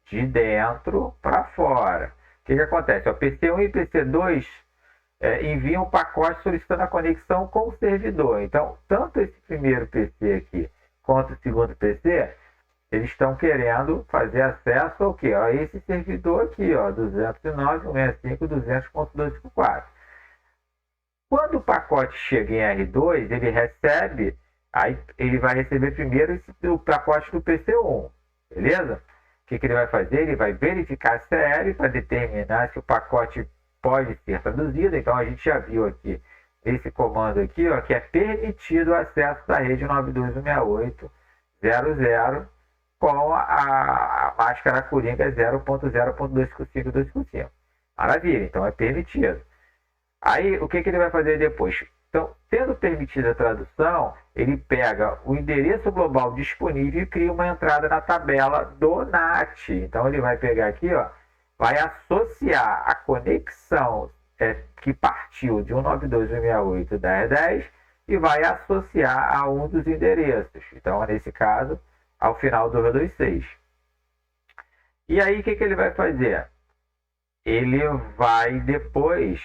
de dentro para fora. O que acontece? O PC1 e PC2 enviam um pacote solicitando a conexão com o servidor. Então, tanto esse primeiro PC aqui quanto o segundo PC, eles estão querendo fazer acesso ao quê? A esse servidor aqui, ó, 209.165.200.254. Quando o pacote chega em R2, ele recebe, aí ele vai receber primeiro o pacote do PC1, beleza? O que ele vai fazer? Ele vai verificar a CL para determinar se o pacote pode ser traduzido. Então, a gente já viu aqui, esse comando aqui, ó, que é permitido o acesso da rede 92.168.0.0 com a máscara Coringa 0.0.255.255. Maravilha, então é permitido. Aí, o que ele vai fazer depois? Então, tendo permitida a tradução, ele pega o endereço global disponível e cria uma entrada na tabela do NAT. Então, ele vai pegar aqui, ó, vai associar a conexão que partiu de 192.168.10.10 e vai associar a um dos endereços. Então, nesse caso, ao final do 226. E aí, o que ele vai fazer? Ele vai depois...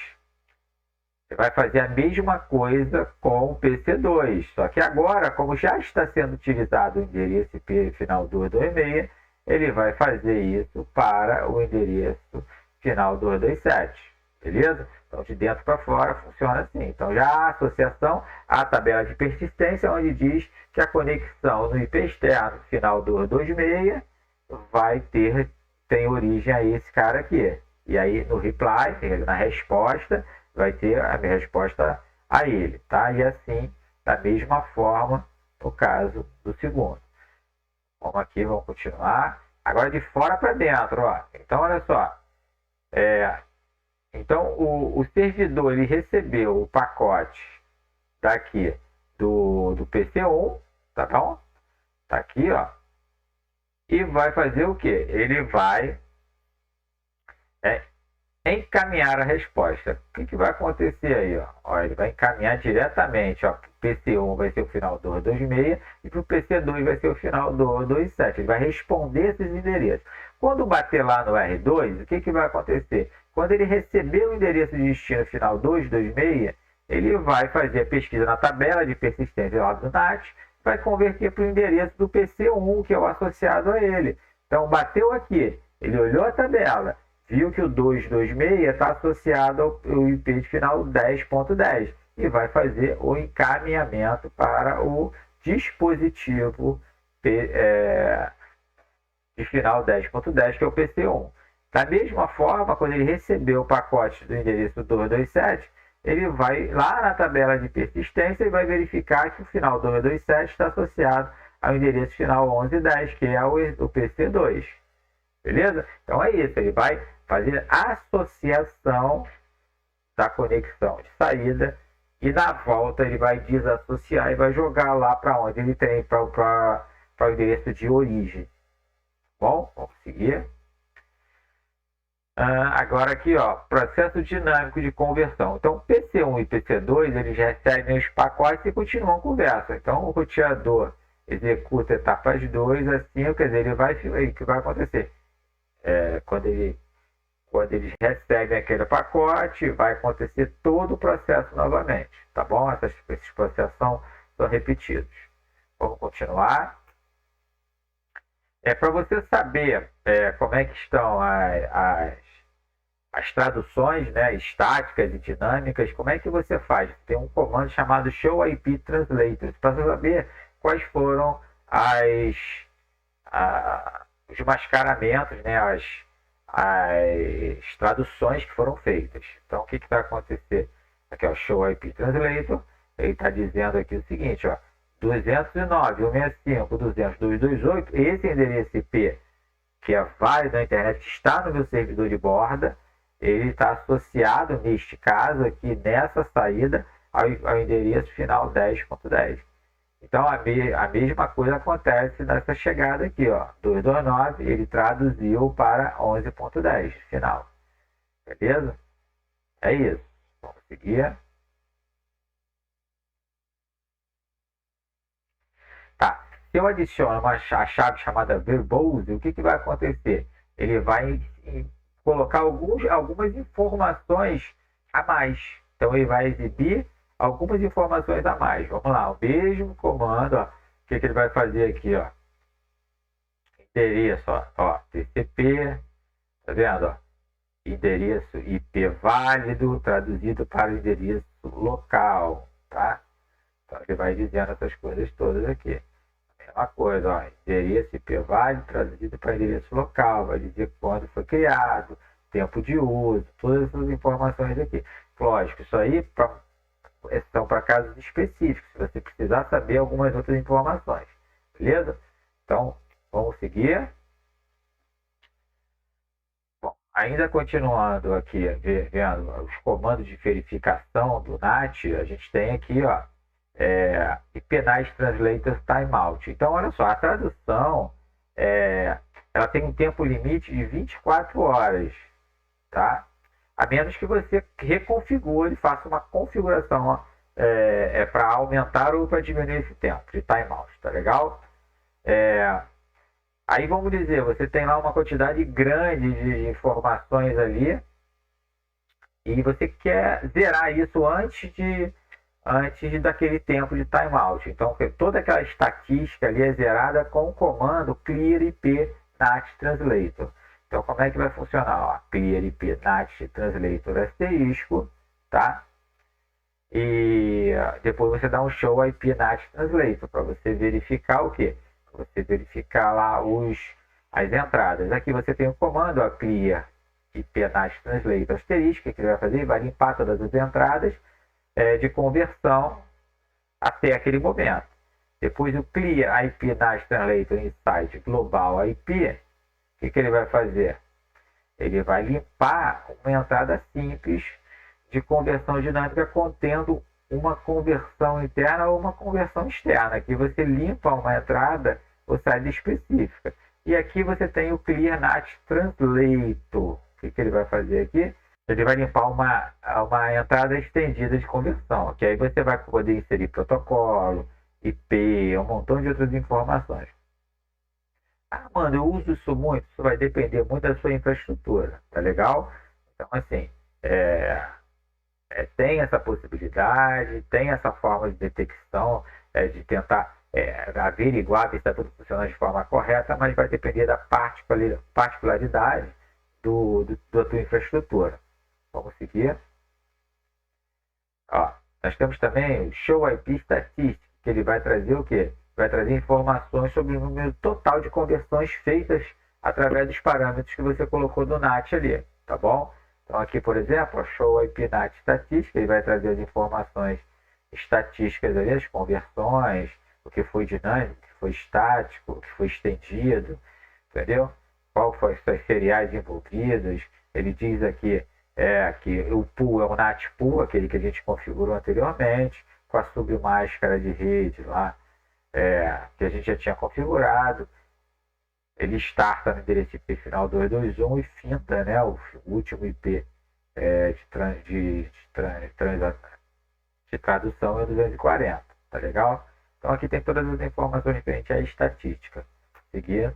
vai fazer a mesma coisa com o PC2. Só que agora, como já está sendo utilizado o endereço IP final 226, ele vai fazer isso para o endereço final 227. Beleza? Então, de dentro para fora funciona assim. Então, já a associação à tabela de persistência, onde diz que a conexão no IP externo final 226 tem origem a esse cara aqui. E aí, no reply, na resposta, vai ter a minha resposta a ele, tá? E assim, da mesma forma, no caso do segundo. Vamos aqui, vamos continuar. Agora de fora para dentro, ó. Então, olha só. Então, o servidor, ele recebeu o pacote daqui do PC1, tá bom? Tá aqui, ó. E vai fazer o quê? Ele vai encaminhar a resposta. O que vai acontecer aí? Ó, ele vai encaminhar diretamente. Ó, o PC1 vai ser o final do 226 e para o PC2 vai ser o final do 227. Ele vai responder esses endereços. Quando bater lá no R2, o que vai acontecer? Quando ele receber o endereço de destino final 226, ele vai fazer a pesquisa na tabela de persistência lá do NAT, vai converter para o endereço do PC1, que é o associado a ele. Então, bateu aqui, ele olhou a tabela, viu que o 226 está associado ao IP de final 10.10 e vai fazer o encaminhamento para o dispositivo de final 10.10, que é o PC1. Da mesma forma, quando ele receber o pacote do endereço 227, ele vai lá na tabela de persistência e vai verificar que o final 227 está associado ao endereço final 1110, que é o PC2. Beleza? Então é isso, ele vai fazer a associação da conexão de saída e na volta ele vai desassociar e vai jogar lá para onde ele tem, para o endereço de origem. Bom, vamos seguir. Agora aqui, ó, processo dinâmico de conversão. Então, PC1 e PC2, eles recebem os pacotes e continuam a conversa. Então, o roteador executa etapas 2, assim, quer dizer, o que vai acontecer? Quando eles recebem aquele pacote, vai acontecer todo o processo novamente, tá bom? Esses processos são repetidos. Vamos continuar. Para você saber como é que estão as traduções, né, estáticas e dinâmicas, como é que você faz? Tem um comando chamado Show IP Translators, para saber quais foram os mascaramentos, né, as traduções que foram feitas. Então, o que vai acontecer? Aqui, ó, Show IP Translator, ele está dizendo aqui o seguinte, ó, 209.165.200.228, esse endereço IP, que é válido na internet, que está no meu servidor de borda, ele está associado, neste caso aqui, nessa saída, ao endereço final 10.10. Então, a mesma coisa acontece nessa chegada aqui, ó, 229, ele traduziu para 11.10, final. Beleza? É isso. Vamos seguir. Tá. Se eu adiciono a chave chamada verbose, o que vai acontecer? Ele vai colocar algumas informações a mais. Então, ele vai exibir algumas informações a mais. Vamos lá, o mesmo comando, ó, o que ele vai fazer aqui, ó? Endereço, ó, TCP, tá vendo, ó? Endereço IP válido, traduzido para o endereço local, tá? Então, ele vai dizendo essas coisas todas aqui. Mesma coisa, ó, endereço IP válido, traduzido para endereço local, vai dizer quando foi criado, tempo de uso, todas essas informações aqui. Lógico, isso aí são para casos específicos, se você precisar saber algumas outras informações, beleza? Então, vamos seguir. Bom, ainda continuando aqui, vendo os comandos de verificação do NAT, a gente tem aqui, ó, IPNAT Translator Timeout. Então, olha só, a tradução, ela tem um tempo limite de 24 horas, tá? A menos que você reconfigure, faça uma configuração para aumentar ou para diminuir esse tempo de timeout, tá legal? Aí vamos dizer, você tem lá uma quantidade grande de informações ali e você quer zerar isso antes daquele tempo de timeout. Então, toda aquela estatística ali é zerada com o comando clear IP NAT Translator. Então, como é que vai funcionar? Ó, clear IP NAT Translator asterisco, tá? E depois você dá um show IP NAT Translator para você verificar o quê? Para você verificar lá as entradas. Aqui você tem o comando, ó, clear IP NAT Translator asterisco, que ele vai fazer? Ele vai limpar todas as entradas de conversão até aquele momento. Depois o clear IP NAT Translator Inside Global IP, o que ele vai fazer? Ele vai limpar uma entrada simples de conversão dinâmica contendo uma conversão interna ou uma conversão externa. Aqui você limpa uma entrada ou saída específica. E aqui você tem o Clear NAT Translator. O que ele vai fazer aqui? Ele vai limpar uma entrada estendida de conversão. Que aí você vai poder inserir protocolo, IP, um montão de outras informações. Ah, mano, eu uso isso muito. Isso vai depender muito da sua infraestrutura. Tá legal? Então, assim, tem essa possibilidade, tem essa forma de detecção, de tentar averiguar se está tudo funcionando de forma correta, mas vai depender da particularidade da tua infraestrutura. Vamos seguir. Ó, nós temos também o Show IP Statistics, que ele vai trazer o quê? Vai trazer informações sobre o número total de conversões feitas através dos parâmetros que você colocou do NAT ali, tá bom? Então aqui, por exemplo, o Show IP NAT Estatística, ele vai trazer as informações estatísticas ali, as conversões, o que foi dinâmico, o que foi estático, o que foi estendido, entendeu? Qual foram os seriais envolvidos. Ele diz aqui que o pool é o NAT pool, aquele que a gente configurou anteriormente, com a submáscara de rede lá, que a gente já tinha configurado. Ele starta no endereço IP final 221 e finta, né, o último IP de tradução é 240, tá legal? Então aqui tem todas as informações referentes à estatística. Seguir.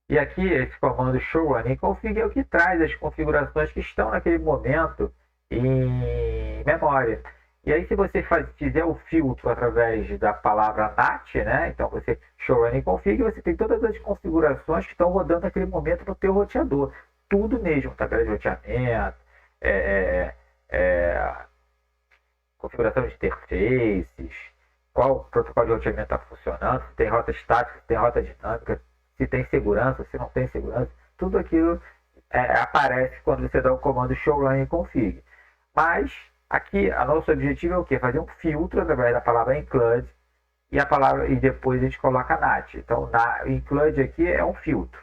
E aqui esse comando show running config é o que traz as configurações que estão naquele momento em memória. E aí, se você fizer o filtro através da palavra NAT, né? Então, você show running config, você tem todas as configurações que estão rodando naquele momento no teu roteador. Tudo mesmo, tabela de roteamento, configuração de interfaces, qual protocolo de roteamento está funcionando, se tem rota estática, se tem rota dinâmica, se tem segurança, se não tem segurança. tudo aquilo aparece quando você dá o comando showrun config. Mas aqui, o nosso objetivo é o quê? Fazer um filtro através da palavra include e depois a gente coloca nat. Então, include aqui é um filtro.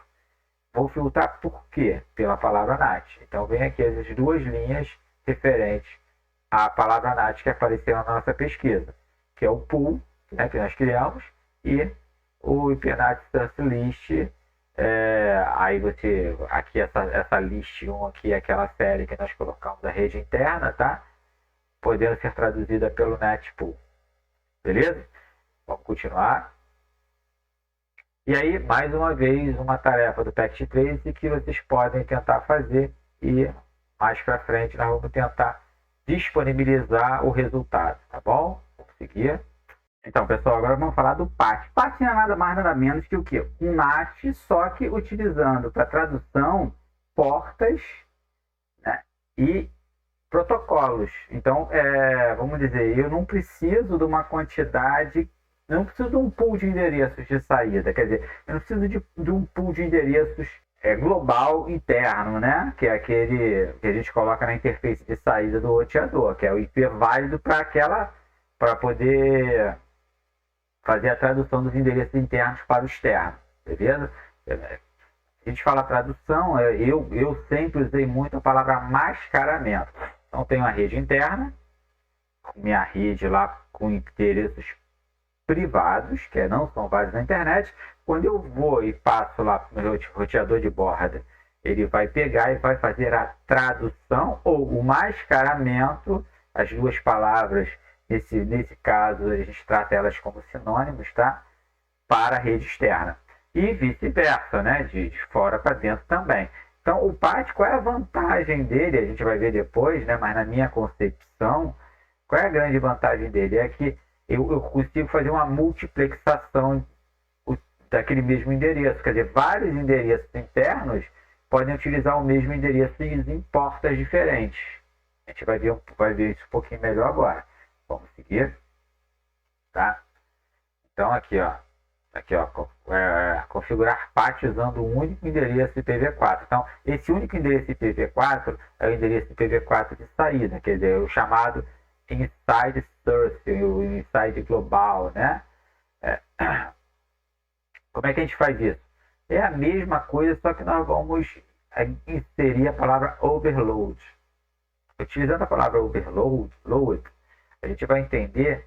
Vou filtrar por quê? Pela palavra nat. Então, vem aqui as duas linhas referentes à palavra nat que apareceu na nossa pesquisa, que é o pool, né, que nós criamos, e o IPNAT Source List. Aí você, aqui essa list 1 aqui é aquela série que nós colocamos da rede interna, tá? Podendo ser traduzida pelo NetPool. Beleza? Vamos continuar. E aí, mais uma vez, uma tarefa do PECT Trace que vocês podem tentar fazer e mais para frente nós vamos tentar disponibilizar o resultado, tá bom? Vamos seguir. Então, pessoal, agora vamos falar do PAT. PAT não é nada mais, nada menos que o quê? Um NAT, só que utilizando para tradução portas, né, e protocolos. Então, vamos dizer, eu não preciso de uma quantidade, não preciso de um pool de endereços de saída, quer dizer, eu não preciso de um pool de endereços global interno, né? Que é aquele que a gente coloca na interface de saída do roteador, que é o IP válido para poder fazer a tradução dos endereços internos para o externo, beleza? A gente fala tradução, eu sempre usei muito a palavra mascaramento. Então, tenho a rede interna, minha rede lá com endereços privados, que não são válidos na internet. Quando eu vou e passo lá para o meu roteador de borda, ele vai pegar e vai fazer a tradução ou o mascaramento, as duas palavras. Nesse caso, a gente trata elas como sinônimos, tá? Para a rede externa. E vice-versa, né? De fora para dentro também. Então, o PAT, qual é a vantagem dele? A gente vai ver depois, né? Mas na minha concepção, qual é a grande vantagem dele? É que eu consigo fazer uma multiplexação daquele mesmo endereço. Quer dizer, vários endereços internos podem utilizar o mesmo endereço em portas diferentes. A gente vai ver isso um pouquinho melhor agora. Vamos seguir, tá? Então aqui, ó, configurar PAT usando um único endereço IPv4. Então, esse único endereço IPv4 é o endereço IPv4 de saída, quer dizer, o chamado inside source, o inside global, né? Como é que a gente faz isso? É a mesma coisa, só que nós vamos inserir a palavra overload. Utilizando a palavra overload, a gente vai entender,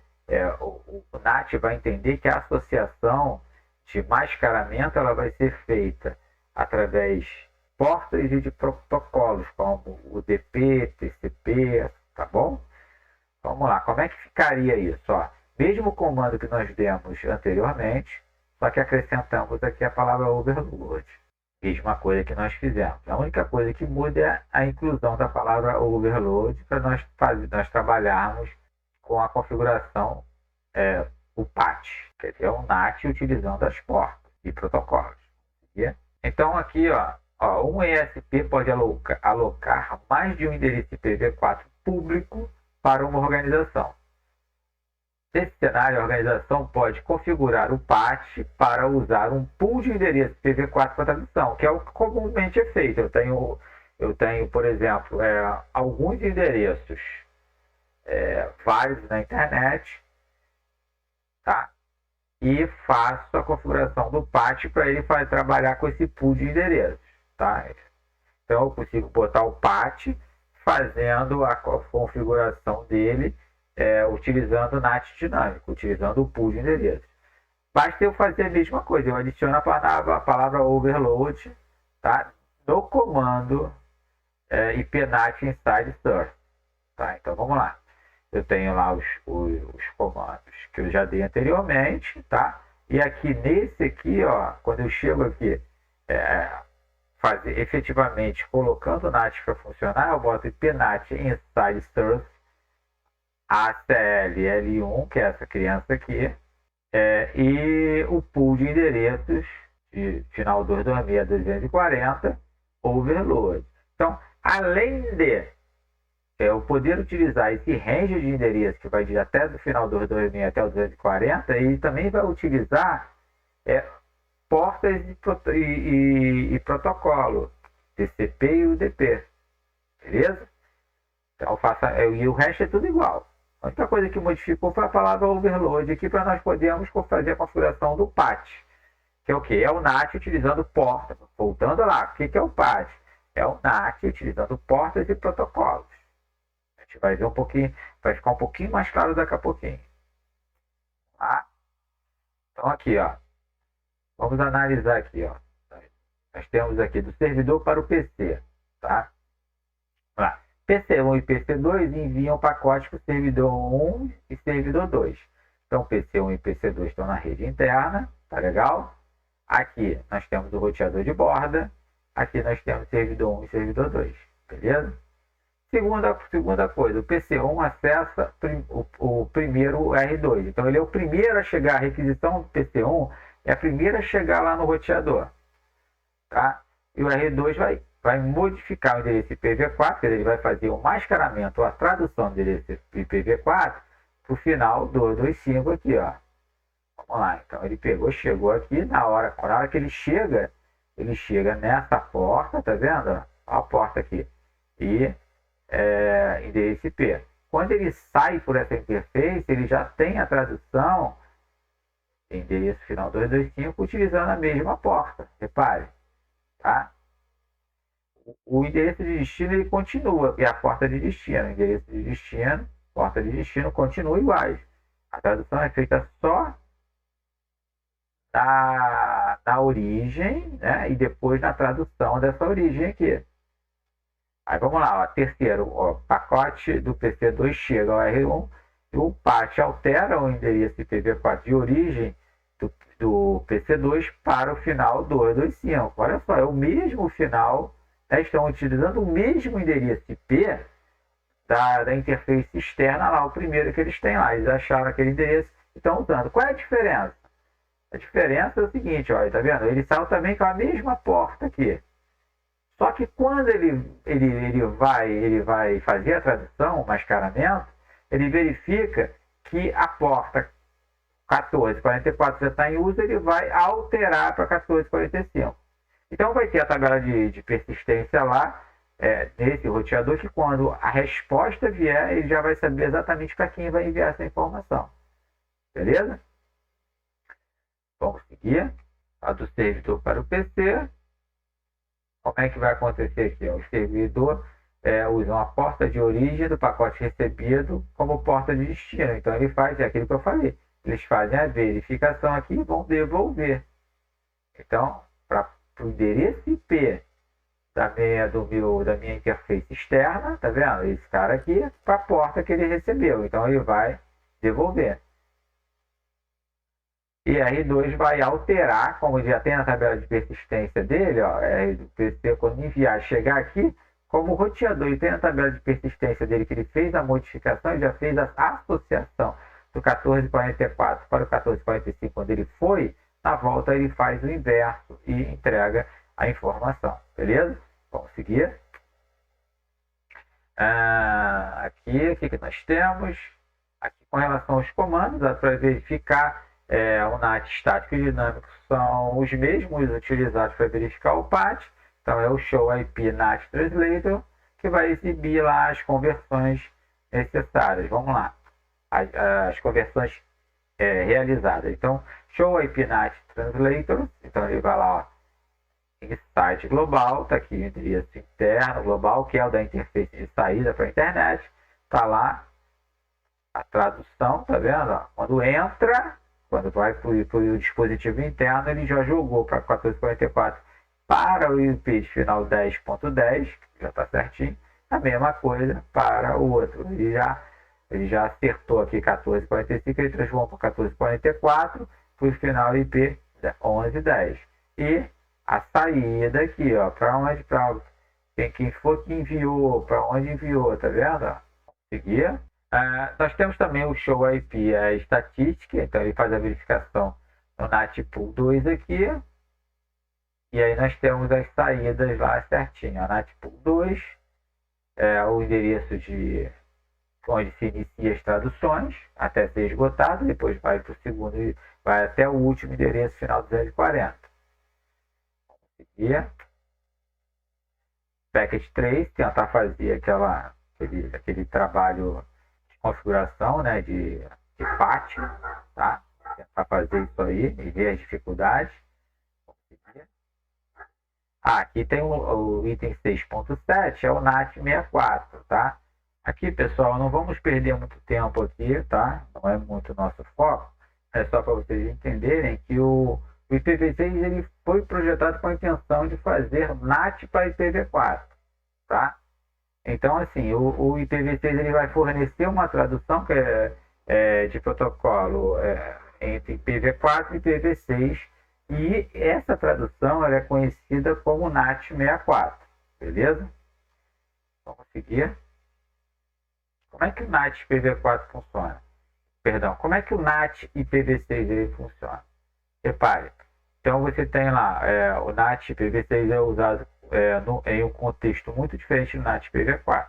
o NAT vai entender que a associação de mascaramento ela vai ser feita através de portas e de protocolos, como o DP, TCP, tá bom? Vamos lá, como é que ficaria isso? Ó, mesmo comando que nós demos anteriormente, só que acrescentamos aqui a palavra overload. Mesma coisa que nós fizemos. A única coisa que muda é a inclusão da palavra overload para nós trabalharmos com a configuração, o PAT, quer dizer, o NAT utilizando as portas e protocolos. Então aqui, um ESP pode alocar mais de um endereço IPv4 público para uma organização. Nesse cenário, a organização pode configurar o PAT para usar um pool de endereços IPv4 para tradução, que é o que comumente é feito. Eu tenho, por exemplo, alguns endereços válidos na internet, tá? E faço a configuração do PAT para ele trabalhar com esse pool de endereços, tá? Então eu consigo botar o PAT fazendo a configuração dele, utilizando o NAT dinâmico, utilizando o pool de endereços. Basta eu fazer a mesma coisa, eu adiciono a palavra overload, tá? No comando IPNAT inside source, tá? Então vamos lá. Eu tenho lá os comandos que eu já dei anteriormente, tá? E aqui nesse aqui, quando eu chego aqui, fazer efetivamente colocando o NAT para funcionar, eu boto IPNAT inside source ACL L1, que é essa criança aqui, e o pool de endereços de final 226.240 overload. Então, além de eu poder utilizar esse range de endereços que vai de até do final 226 até o 240, e também vai utilizar portas e protocolo, TCP e UDP, beleza? Então, e o resto é tudo igual. A única coisa que modificou foi a palavra overload aqui para nós podermos fazer a configuração do PAT, que é o que? É o NAT utilizando portas. Voltando lá, o que é o PAT? É o NAT utilizando portas e protocolos. A gente vai ver um pouquinho, vai ficar um pouquinho mais claro daqui a pouquinho. Tá? Então aqui, ó, vamos analisar aqui, ó. Nós temos aqui do servidor para o PC, tá? Vamos lá. PC1 e PC2 enviam pacotes para o servidor 1 e servidor 2. Então PC1 e PC2 estão na rede interna, tá legal? Aqui nós temos o roteador de borda, aqui nós temos servidor 1 e servidor 2, beleza? Segunda coisa, o PC1 acessa o primeiro R2. Então ele é o primeiro a chegar, a requisição do PC1 é a primeira a chegar lá no roteador. Tá? E o R2 vai modificar o endereço IPv4, ele vai fazer o mascaramento, a tradução do endereço IPv4 para o final 225 aqui, ó. Vamos lá, então ele chegou aqui, na hora que ele chega nessa porta, tá vendo? Ó, a porta aqui, e endereço IP. Quando ele sai por essa interface, ele já tem a tradução endereço final 225 utilizando a mesma porta, repare, tá? O endereço de destino ele continua, e a porta de destino, endereço de destino, porta de destino continua iguais. A tradução é feita só na origem, né? E depois na tradução dessa origem aqui. Aí vamos lá, ó, terceiro, o pacote do PC2 chega ao R1 e o PAT altera o endereço IPv4 de origem do PC2 para o final 225. Olha só, é o mesmo final, né? Estão utilizando o mesmo endereço IP da interface externa lá, o primeiro que eles têm lá. Eles acharam aquele endereço e estão usando. Qual é a diferença? A diferença é o seguinte, olha, tá vendo? Ele saiu também com a mesma porta aqui. Só que quando ele vai fazer a tradução, o mascaramento, ele verifica que a porta 1444 já está em uso, ele vai alterar para 1445. Então vai ter a tabela de persistência lá, nesse roteador, que quando a resposta vier, ele já vai saber exatamente para quem vai enviar essa informação. Beleza? Vamos seguir. A do servidor para o PC. Como é que vai acontecer aqui? O servidor usa uma porta de origem do pacote recebido como porta de destino. Então ele faz aquilo que eu falei. Eles fazem a verificação aqui e vão devolver. Então, para o endereço IP da minha interface externa, tá vendo? Esse cara aqui, para a porta que ele recebeu. Então ele vai devolver. E R2 vai alterar, como já tem na tabela de persistência dele, ó, R2PC, quando enviar, chegar aqui, como o roteador ele tem na tabela de persistência dele que ele fez a modificação, ele já fez a associação do 1444 para o 1445 quando ele foi, na volta ele faz o inverso e entrega a informação, beleza? Vamos seguir. Aqui, o que nós temos? Aqui com relação aos comandos, para verificar o NAT estático e dinâmico são os mesmos utilizados para verificar o PAT. Então é o Show IP NAT Translator, que vai exibir lá as conversões necessárias. Vamos lá, as conversões realizadas. Então, Show IP NAT Translator, então ele vai lá, ó, em site global, está aqui o endereço interno global, que é o da interface de saída para a internet. Está lá a tradução, tá vendo? Ó, quando entra, quando vai para o dispositivo interno, ele já jogou para 1444 para o IP de final 10.10, que já está certinho. A mesma coisa para o outro. Ele já acertou aqui 1445, ele transformou para 1444 para o final IP 11.10. E a saída aqui, ó, para onde, quem for que enviou, para onde enviou, tá vendo? Vamos seguir. Nós temos também o Show IP estatística, então ele faz a verificação no NAT Pool 2 aqui. E aí nós temos as saídas lá certinho. A NAT Pool 2 é o endereço de onde se inicia as traduções, até ser esgotado, depois vai para o segundo e vai até o último endereço final 240. seguir. Packet 3, tentar fazer aquele trabalho de configuração, né, de patch, tá? Tentar fazer isso aí e ver as dificuldades. Aqui tem o item 6.7, é o NAT64, tá? Aqui, pessoal, não vamos perder muito tempo aqui, tá? Não é muito nosso foco. É só para vocês entenderem que o IPv6 ele foi projetado com a intenção de fazer NAT para IPv4, tá? Então, assim, o IPv6 ele vai fornecer uma tradução que de protocolo entre IPv4 e IPv6, e essa tradução ela é conhecida como NAT64, beleza? Vamos seguir. Como é que o NAT IPv4 funciona? Perdão, como é que o NAT IPv6 ele funciona? Repare, então você tem lá, o NAT IPv6 é usado em um contexto muito diferente do NAT IPv4.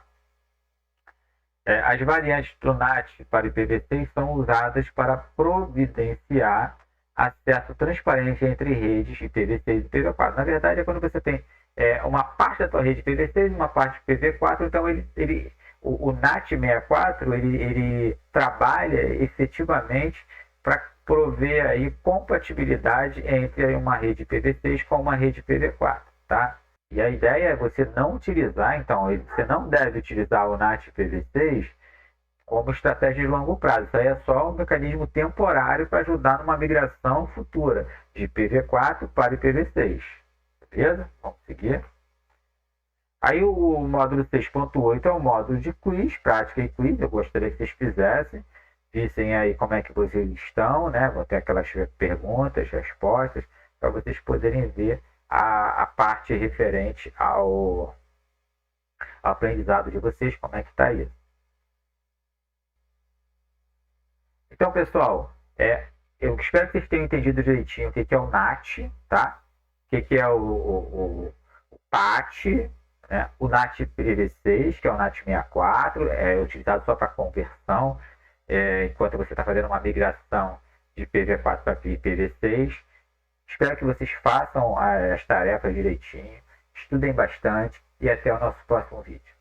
As variantes do NAT para IPv6 são usadas para providenciar acesso transparente entre redes IPv6 e IPv4. Na verdade, é quando você tem uma parte da tua rede IPv6 e uma parte IPv4, então o NAT64 ele trabalha efetivamente para prover aí compatibilidade entre uma rede IPv6 com uma rede IPv4, tá? E a ideia é você não utilizar, então, você não deve utilizar o NAT IPv6 como estratégia de longo prazo. Isso aí é só um mecanismo temporário para ajudar numa migração futura de IPv4 para IPv6. Beleza? Vamos seguir. Aí o módulo 6.8 é o módulo de quiz, prática e quiz. Eu gostaria que vocês fizessem. Dizem aí como é que vocês estão, né? Vão ter aquelas perguntas, respostas, para vocês poderem ver a parte referente ao aprendizado de vocês, como é que está isso. Então, pessoal, eu espero que vocês tenham entendido direitinho o que é o NAT, tá? O que é o PAT, né? O NAT IPv6, que é o NAT64, é utilizado só para conversão, enquanto você está fazendo uma migração de IPv4 para IPv6. Espero que vocês façam as tarefas direitinho, estudem bastante e até o nosso próximo vídeo.